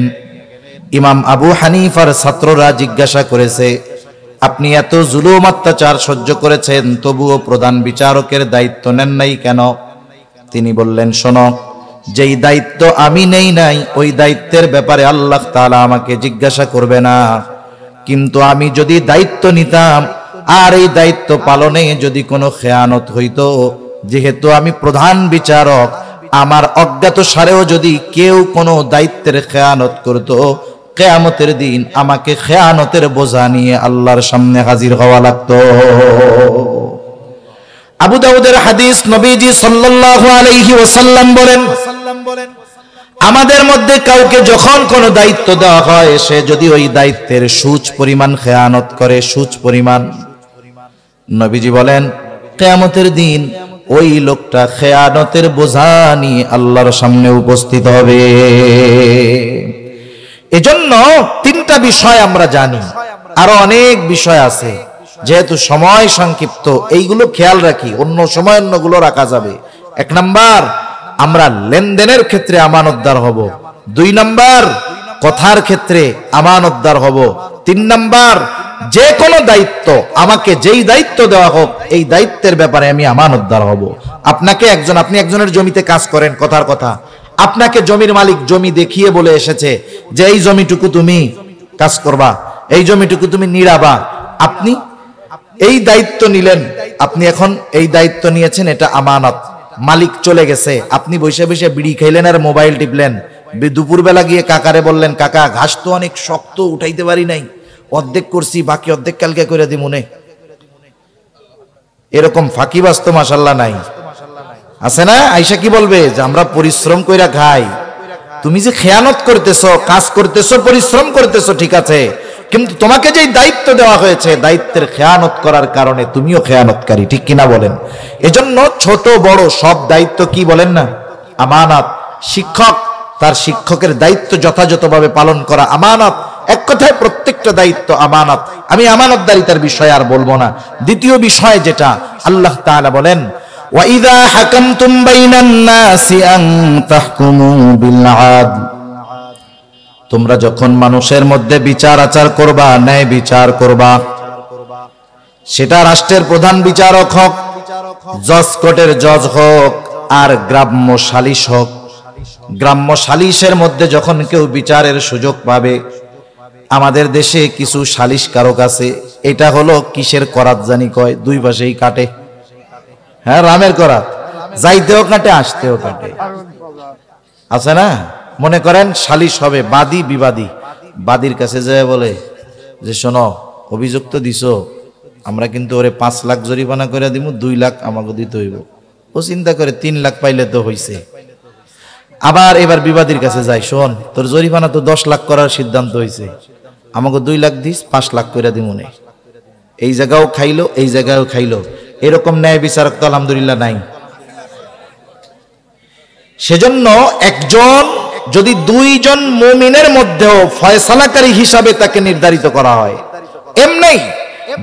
Speaker 1: ইমাম আবু হানিফার ছাত্ররা জিজ্ঞাসা করেছে, আপনি এত জুলুম অত্যাচার সহ্য করেছেন, তবুও প্রধান বিচারকের দায়িত্ব নেন নাই কেন? তিনি বললেন, শোনো, যেই দায়িত্ব আমি নেই নাই ওই দায়িত্বের ব্যাপারে আল্লাহ তাআলা আমাকে জিজ্ঞাসা করবে না, কিন্তু আমি যদি দায়িত্ব নিতাম আর এই দায়িত্ব পালনে যদি কোনো খেয়ানত হইতো, যেহেতু আমি প্রধান বিচারক, আমার অজ্ঞাত সারেও যদি কেউ কোনো দায়িত্বের খেয়ানত করত, কিয়ামতের দিন আমাকে খেয়ানতের বোঝা নিয়ে আল্লাহর সামনে হাজির হওয়া লাগতো। আবু দাউদের হাদিস, নবীজি সাল্লাল্লাহু আলাইহি ওয়াসাল্লাম বলেন, আমাদের মধ্যে কাউকে যখন কোনো দায়িত্ব দেওয়া হয়, সে যদি ওই দায়িত্বের সুচ পরিমাণ খেয়ানত করে, সুচ পরিমাণ, নবীজি বলেন কিয়ামতের দিন ওই লোকটা খেয়ানতের বোঝা নিয়ে আল্লাহর সামনে উপস্থিত হবে। এজন্য তিনটা বিষয় আমরা জানি, আরো অনেক বিষয় আছে, যেহেতু সময় সংক্ষিপ্ত এইগুলো খেয়াল রাখি, অন্য সময় অন্যগুলো রাখা যাবে। 1 নাম্বার, আমরা লেনদেনের ক্ষেত্রে আমানতদার হব। 2 নাম্বার, কথার ক্ষেত্রে আমানতদার হব। 3 নাম্বার, যে কোনো দায়িত্ব, আমাকে যেই দায়িত্ব দেওয়া হোক এই দায়িত্বের ব্যাপারে আমি আমানতদার হব। আপনি একজনের জমিতে কাজ করেন, কথার কথা, আপনাকে জমির মালিক জমি দেখিয়ে বলে এসেছে যে এই জমিটুকু তুমি কাজ করবা, এই জমিটুকু তুমি নিড়াবা, আপনি এই দায়িত্ব নিলেন, আপনি এখন এই দায়িত্ব নিয়েছেন, এটা আমানত। মালিক চলে গেছে, আপনি বসে বসে বিড়ি খাইলেন আর মোবাইল টিপলেন। দুপুরবেলা গিয়ে কাকারে বললেন, কাকা ঘাস তো অনেক শক্ত, উঠাইতে পারি নাই, অর্ধেক করছি, বাকি অর্ধেক কালকে করে দি মনে। এরকম ফাঁকিবাজ তো মাশাআল্লাহ নাই, আছে না? আয়েশা কি বলবে যে আমরা পরিশ্রম কইরা খাই, তুমি যে খেয়ানত করতেছো, কাজ করতেছো, পরিশ্রম করতেছো, ঠিক আছে, কিন্তু তোমাকে যেই দায়িত্ব দেওয়া হয়েছে দায়িত্বের খেয়ানত করার কারণে তুমিও খেয়ানতকারী, ঠিক কিনা বলেন? এজন্য ছোট বড় সব দায়িত্ব কি বলেন না, আমানত। শিক্ষক তার শিক্ষকের দায়িত্ব যথাযথভাবে পালন করা আমানত। এক কথায় প্রত্যেকটা দায়িত্ব আমানত। আমি আমানতদারিতার বিষয় আর বলবো না। দ্বিতীয় বিষয় যেটা, আল্লাহ তাআলা বলেন, ওয়াইযা হাকামতুম বাইনান নাসি আন তাহকুমু বিল আদল, তোমরা যখন মানুষের মধ্যে বিচার আচার করবা, ন্যায় বিচার করবা, সেটা রাষ্ট্রের প্রধান বিচারক হোক, জজ কোর্টের জজ হোক, আর গ্রাম্য সালিশ হোক। গ্রাম্য সালিশের মধ্যে যখন কেউ বিচারের সুযোগ পাবে, আমাদের দেশে কিছু সালিশকারক আছে, এটা হলো কিসের করাত জানি কয়, দুই পাশেই কাটে। হ্যাঁ, রামের করাত, যাইতেও কাটে আসতেও কাটে, আছে না? মনে করেন সালিশ হবে, বাদী বিবাদী, বাদীর কাছে যায় বলে যে শোনো, অভিযুক্ত দিছো, আমরা কিন্তু ওরে 5 লাখ জরিমানা করে দিব, 2 লাখ আমাকে দিতে হইব। ও চিন্তা করে 3 লাখ পাইলে তো হইছে। আবার এবার বিবাদীর কাছে যায়, শোন, তোর জরিমানা তো 10 লাখ করার সিদ্ধান্ত হয়েছে, আমাকে 2 লাখ দিস, 5 লাখ করে দিব নে। এই জায়গাও খাইলো, এই জায়গাও খাইলো। এরকম ন্যায় বিচারক তো আলহামদুলিল্লাহ নাই। সেজন্য একজন যদি 2 জন মুমিনের মধ্যেও ফয়সালাকারী হিসাবে তাকে নির্ধারিত করা হয়, এমনি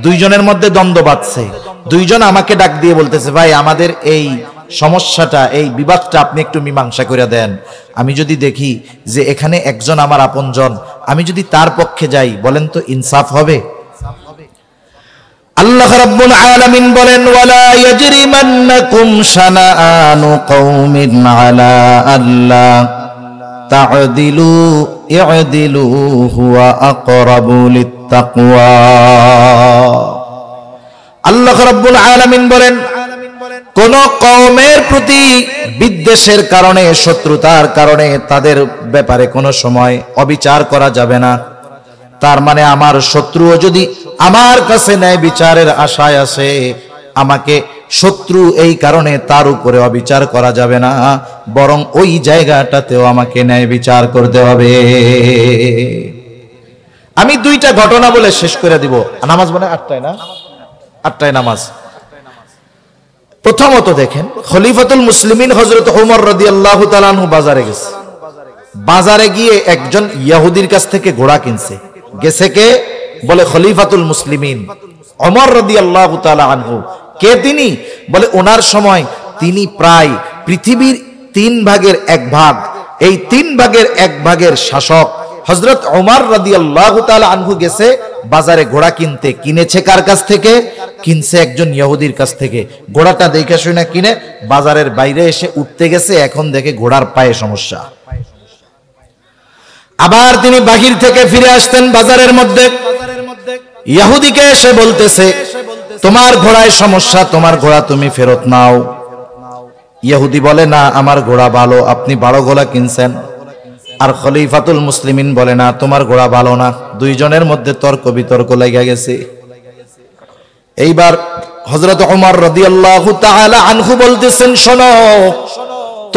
Speaker 1: 2 জনের মধ্যে দ্বন্দ্ব বাঁধছে, 2 জন আমাকে ডাক দিয়ে বলতেছে, ভাই আমাদের এই সমস্যাটা, এই বিবাদটা আপনি একটু মীমাংসা করে দেন। আমি যদি দেখি যে এখানে একজন আমার আপনজন, আমি যদি তার পক্ষে যাই, বলেন তো ইনসাফ হবে? আল্লাহ রাব্বুল আলামিন বলেন, ওয়ালা ইয়াজরিমান্নাকুম শানাআনু কওমিন আলা আল্লা তা'দিলু ই'দিলু হুয়া আকরাবু লিত্তাকওয়া। আল্লাহ রাব্বুল আলামিন বলেন, কোন কওমের প্রতি বিদ্বেষের কারণে, শত্রুতার কারণে তাদের ব্যাপারে কোনো সময় অবিচার করা যাবে না। তার মানে আমার শত্রুও যদি আমার কাছে ন্যায় বিচারের আশায় আসে, আমাকে শত্রু এই কারণে তার উপরে অবিচার করা যাবে না, বরং ওই জায়গাটাতেও আমাকে ন্যায় বিচার করতে হবে। আমি 2টা ঘটনা বলে শেষ করে দিব। নামাজ মানে 8টায় না, 8টায় নামাজ। প্রথমত দেখেন, খলিফাতুল মুসলিমিন হযরত ওমর রাদিয়াল্লাহু তাআলা আনহু বাজারে গেছে। বাজারে গিয়ে একজন ইহুদির কাছ থেকে ঘোড়া কিনছে। গেছে কে? বলে খলিফাতুল মুসলিমিন ওমর রাদিয়াল্লাহু তাআলা আনহু। কে তিনি? বলে ওনার সময় তিনি প্রায় পৃথিবীর 3 ভাগের 1 ভাগ, এই 3 ভাগের 1 ভাগের শাসক হযরত ওমর রাদিয়াল্লাহু তাআলা আনহু গেছে বাজারে ঘোড়া কিনতে। কিনেছে কার কাছ থেকে? কিনছে একজন ইহুদির কাছ থেকে। ঘোড়াটা দেখে শুনে কিনে বাজারের বাইরে এসে উঠতে গেছে, এখন দেখে ঘোড়ার পায়ে সমস্যা। আবার তিনি বাহির থেকে ফিরে আসতেন বাজারের মধ্যে, ইহুদিকে এসে বলতেছে তোমার ঘোড়ায় সমস্যা, তোমার ঘোড়া তুমি ফেরত নাও। ইহুদি বলে না, আমার ঘোড়া ভালো, আপনি বড় ঘোড়া কিনছেন। আর খলিফাতুল মুসলিমিন বলে না, তোমার ঘোড়া ভালো না। দুইজনের মধ্যে তর্ক বিতর্ক লেগে গেছে। এইবার হযরত ওমর রাদিয়াল্লাহু তাআলা আনহু বলতেছেন, শোনো,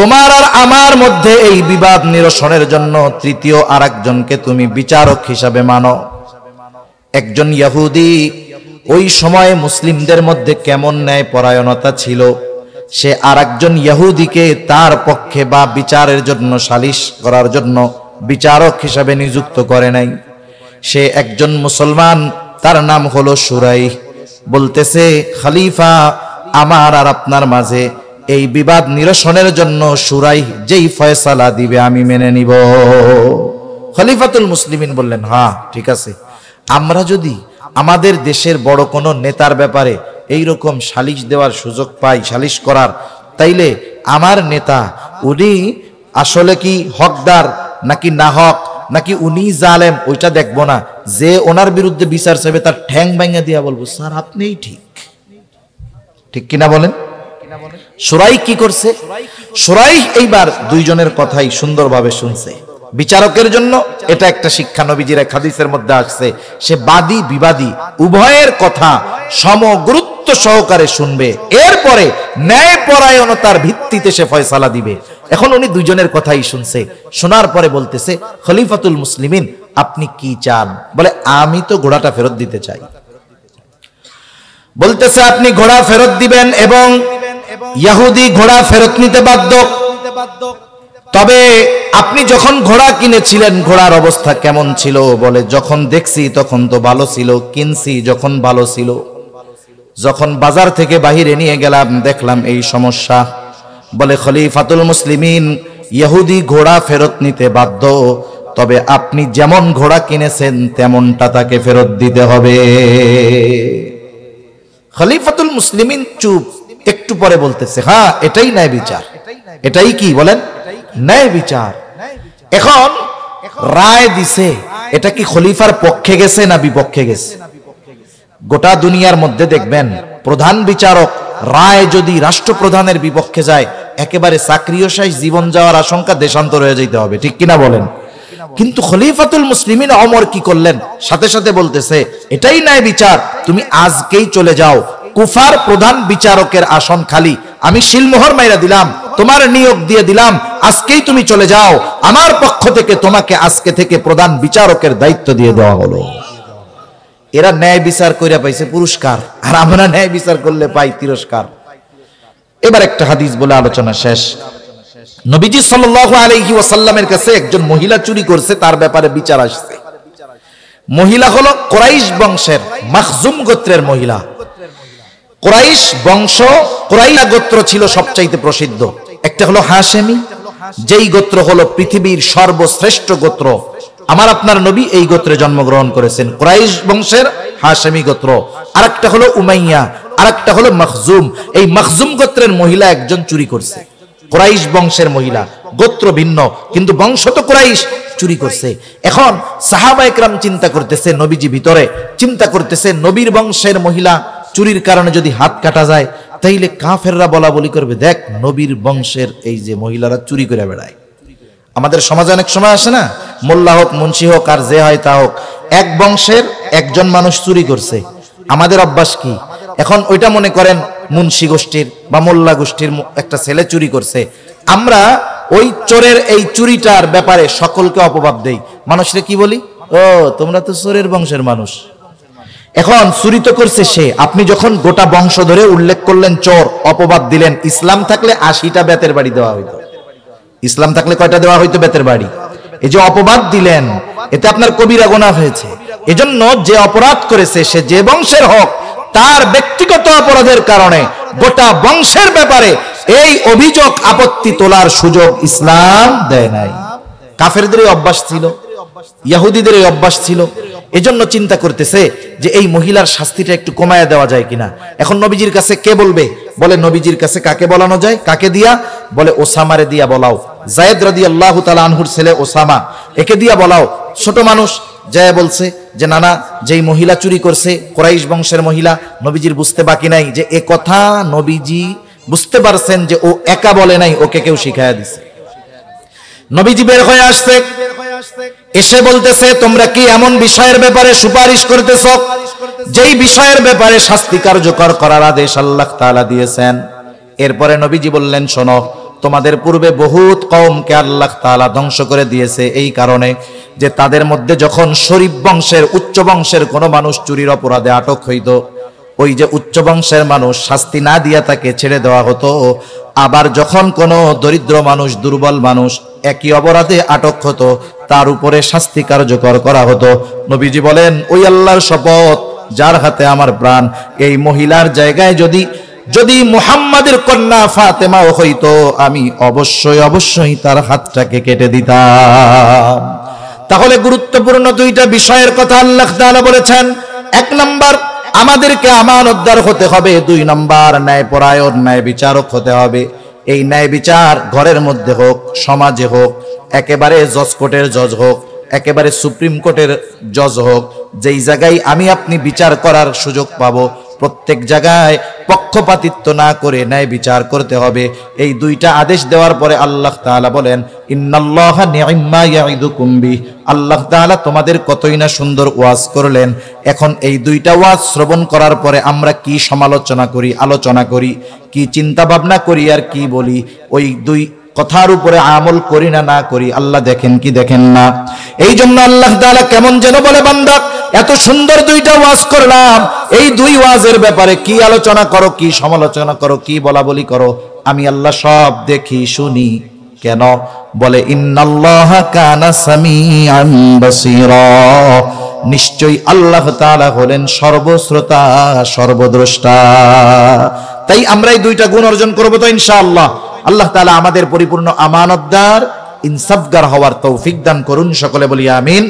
Speaker 1: তোমার আর আমার মধ্যে এই বিবাদ নিরসনের জন্য তৃতীয় আরেকজনকে তুমি বিচারক হিসাবে মানো। একজন ইহুদি, ওই সময়ে মুসলিমদের মধ্যে কেমন ন্যায় পরায়ণতা ছিল, সে আরেকজন ইহুদিকে তার পক্ষে বা বিচারের জন্য, সালিশ করার জন্য বিচারক হিসাবে নিযুক্ত করে নাই। সে একজন মুসলমান, তার নাম হলো সুরাই। বলতেছে, খলিফা, আমার আর আপনার মাঝে এই বিবাদ নিরসনের জন্য সুরাই যেই ফয়সালা দিবে আমি মেনে নিব। খলিফাতুল মুসলিমিন বললেন, হ্যাঁ ঠিক আছে, আমরা যদি আমাদের দেশের বড় কোনো নেতার ব্যাপারে এইরকম সালিশ দেওয়ার সুযোগ পাই, সালিশ করার, তাইলে আমার নেতা উনি আসলে কি হকদার নাকি না হক, নাকি উনি জালেম, ওইটা দেখবো না। যে ওনার বিরুদ্ধে বিচার চাইবে তার ঠ্যাং ভাঙা দিয়া বলবো, স্যার আপনিই ঠিক। ঠিক কিনা বলেন? সুরাই কি করছে? সুরাই এইবার দুইজনের কথাই সুন্দরভাবে শুনছে। বিচারকের জন্য এটা একটা শিক্ষা, নবীজির এক হাদিসের মধ্যে আসছে, সে বাদী বিবাদী উভয়ের কথা সমগুরুত্ব সহকারে শুনবে, এরপরে ন্যায় পরায়ণতার ভিত্তিতে সে ফয়সালা দিবে। এখন উনি দুইজনের কথাই শুনছে, শোনার পরে বলতেছে, খলিফাতুল মুসলিমিন আপনি কি চান? বলে, আমি তো ঘোড়াটা ফেরত দিতে চাই। বলতেছে, আপনি ঘোড়া ফেরত দিবেন এবং ইহুদি ঘোড়া ফেরত নিতে বাধ্য। তবে আপনি যখন ঘোড়া কিনেছিলেন ঘোড়ার অবস্থা কেমন ছিল? বলে, যখন দেখছি তখন তো ভালো ছিল, কিনছি যখন ভালো ছিল, যখন বাজার থেকে বাহিরে নিয়ে গেলাম দেখলাম এই সমস্যা। বলে, খলিফাতুল মুসলিমিন ইহুদি ঘোড়া ফেরত নিতে বাধ্য, তবে আপনি যেমন ঘোড়া কিনেছেন তেমনটা তাকে ফেরত দিতে হবে। খলিফাতুল মুসলিমিন চুপ। একটু পরে বলতেছে, হ্যাঁ এটাই ন্যায় বিচার। এটাই কি বলেন? ন্যায় বিচার। এখন রায় দিছে, এটা কি খলিফার পক্ষে গেছে না বিপক্ষে গেছে? গোটা দুনিয়ার মধ্যে দেখবেন প্রধান বিচারক রায় যদি রাষ্ট্রপ্রধানের বিপক্ষে যায়, একেবারে চাকরিশাহী জীবন যাওয়ার আশঙ্কা, দেশান্তর হয়ে যেতে হবে। ঠিক কিনা বলেন? কিন্তু খলিফাতুল মুসলিমিন ওমর কি করলেন? সাথে সাথে বলতেছে, এটাই ন্যায় বিচার, তুমি আজকেই চলে যাও, কুফার প্রধান বিচারকের আসন খালি, আমি সিলমোহর মাইরা দিলাম, তোমার নিয়োগ দিয়ে দিলাম, আজকেই তুমি চলে যাও, আমার পক্ষ থেকে তোমাকে আজকে থেকে প্রধান বিচারকের দায়িত্ব দিয়ে দেওয়া হলো। এরা ন্যায় বিচার কইরা পাইছে পুরস্কার, আর আমরা ন্যায় বিচার করলে পাই তিরস্কার। এবার একটা হাদিস বলে আলোচনা শেষ। নবীজি সাল্লাল্লাহু আলাইহি ওয়াসাল্লামের কাছে একজন মহিলা চুরি করছে, তার ব্যাপারে বিচার আসছে। মহিলা হলো কুরাইশ বংশের মাখজুম গোত্রের মহিলা। কুরাইশ বংশ, কুরাইশা গোত্র ছিল সবচাইতে প্রসিদ্ধ। একটা হলো হাশেমি, যেই গোত্র হলো পৃথিবীর সর্বশ্রেষ্ঠ গোত্র। আমার আপনার নবী এই গোত্রে জন্মগ্রহণ করেছেন, কুরাইশ বংশের হাশেমি গোত্র। আরেকটা হলো উমাইয়া, আরেকটা হলো মাখজুম। এই মাখজুম গোত্রের মহিলা একজন চুরি করছে। কুরাইশ বংশের মহিলা, গোত্র ভিন্ন কিন্তু বংশ তো কুরাইশ, চুরি করছে। এখন সাহাবায়ে কেরাম চিন্তা করতেছে, নবীজি ভিতরে চিন্তা করতেছে, নবীর বংশের মহিলা চুরির কারণে যদি হাত কাটা যায়, তাইলে কাফেররা বলা বলি করবে, দেখ নবীর বংশের এই যে মহিলারা চুরি করে বেড়ায়। আমাদের সমাজে অনেক সময় আসে না, মোল্লা হোক মুন্সি হোক আর যে হয় তা হোক, এক বংশের একজন মানুষ চুরি করছে, আমাদের অভ্যাস কি, এখন ওইটা মনে করেন মুন্সি গোষ্ঠীর বা মোল্লা গোষ্ঠীর একটা ছেলে চুরি করছে, আমরা ওই চোরের এই চুরিটার ব্যাপারে সকলকে অপবাদ দেই। মানুষরা কি বলি, ও তোমরা তো চোরের বংশের মানুষ। এখন চুরি তো করছে সে, আপনি যখন গোটা বংশ ধরে উল্লেখ করলেন চোর, অপবাদ দিলেন। ইসলাম থাকলে 80টা বেতের বাড়ি দেওয়া হইতো। ইসলাম থাকলে কয়টা দেওয়া হইতো? বেতের বাড়ি। এই যে অপবাদ দিলেন, এতে আপনার কবিরা গুনাহ হয়েছে। এজন্য যে অপরাধ করেছে সে যে বংশের হোক, তার ব্যক্তিগত অপরাধের কারণে গোটা বংশের ব্যাপারে এই অভিযোগ আপত্তি তোলার সুযোগ ইসলাম দেয় নাই। কাফেরদের অভ্যাস ছিল, ইহুদিদের অভ্যাস ছিল। এজন্য চিন্তা করতেছে যে এই মহিলার শাস্তিটা একটু কমায়া দেওয়া যায় কিনা। এখন নবীজির কাছে কে বলবে? বলে নবীজির কাছে কাকে বলানো যায়? কাকে দিয়া? বলে ওসামারে দিয়া বলাও। যায়েদ রাদিয়াল্লাহু তাআলা আনহুর ছেলে ওসামা, একে দিয়া বলাও। ছোট মানুষ যায় বলছে যে নানা, যেই মহিলা চুরি করছে কুরাইশ বংশের মহিলা, নবীজির বুঝতে বাকি নাই যে এ কথা নবীজি বুঝতে পারছেন যে ও একা বলে নাই, ওকে কেউ শিখায়া দিছে। নবীজি বের হয়ে আসছে, এসে বলতেছে তোমরা কি এমন বিষয়ের ব্যাপারে সুপারিশ করতেছ যেই বিষয়ের ব্যাপারে শাস্তি কার্যকর করার আদেশ আল্লাহ তাআলা দিয়েছেন? এরপরে নবীজি বললেন শোনো, তোমাদের পূর্বে বহুত কওমকে আল্লাহ তাআলা ধ্বংস করে দিয়েছে এই কারণে যে তাদের মধ্যে যখন শরীফ বংশের উচ্চ বংশের কোনো মানুষ চুরির অপরাধে আটক হইত, ওই যে উচ্চ বংশের মানুষ শাস্তি না দিয়া তাকে ছেড়ে দেওয়া হতো। আবার যখন কোনো দরিদ্র মানুষ, দুর্বল মানুষ একই অপরাধে আটক হতো, তার উপরে শাস্তি কার্যকর করা হতো। নবীজি বলেন ওই আল্লাহর শপথ যার হাতে আমার প্রাণ, এই মহিলার জায়গায় যদি মুহাম্মাদের কন্যা ফাতেমাও হইতো, আমি অবশ্যই তার হাতটাকে কেটে দিতাম। তাহলে গুরুত্বপূর্ণ দুইটা বিষয়ের কথা আল্লাহ তাআলা বলেছেন। এক নাম্বার, আমাদেরকে আমানতদার হতে হবে। দুই নাম্বার, ন্যায়পরায়ণ, ন্যায় বিচারক হতে হবে। এই ন্যায় বিচার ঘরের মধ্যে হোক, সমাজে হোক, একেবারে জজ কোর্টের জজ হোক, একেবারে সুপ্রিম কোর্টের জজ হোক, যেই জায়গায় আমি আপনি বিচার করার সুযোগ পাবো, প্রত্যেক জায়গায় পক্ষপাতিত্ব না করে ন্যায় বিচার করতে হবে। এই দুইটা আদেশ দেওয়ার পরে আল্লাহ তাআলা বলেন ইন্নাল্লাহা নি'ম্মা ইয়াইদুকুম বিহি, আল্লাহ তাআলা তোমাদের কতই না সুন্দর ওয়াজ করলেন। এখন এই দুইটা ওয়াজ শ্রবণ করার পরে আমরা কি সমালোচনা করি, আলোচনা করি, কি চিন্তা ভাবনা করি আর কি বলি, ওই দুই কথার উপরে আমল করি না না করি, আল্লাহ দেখেন কি দেখেন না? এই জন্য আল্লাহ তাআলা কেমন যেন বলে, বান্দা এত সুন্দর দুইটা ওয়াজ করলাম, এই দুই ওয়াজের ব্যাপারে কি আলোচনা করো, কি সমালোচনা করো, কি বলা বলি করো, আমি আল্লাহ সব দেখি শুনি। কেন? বলে ইন্নাল্লাহা কানা সামিআন বাসীরা, নিশ্চয়ই আল্লাহ তাআলা হলেন সর্বশ্রোতা সর্বদ্রষ্টা। তাই আমরা এই দুইটা গুণ অর্জন করব তো ইনশাআল্লাহ। আল্লাহ তাআলা আমাদের পরিপূর্ণ আমানতদার, ইনসাফগার হওয়ার তৌফিক দান করুন। সকলে বলি আমিন।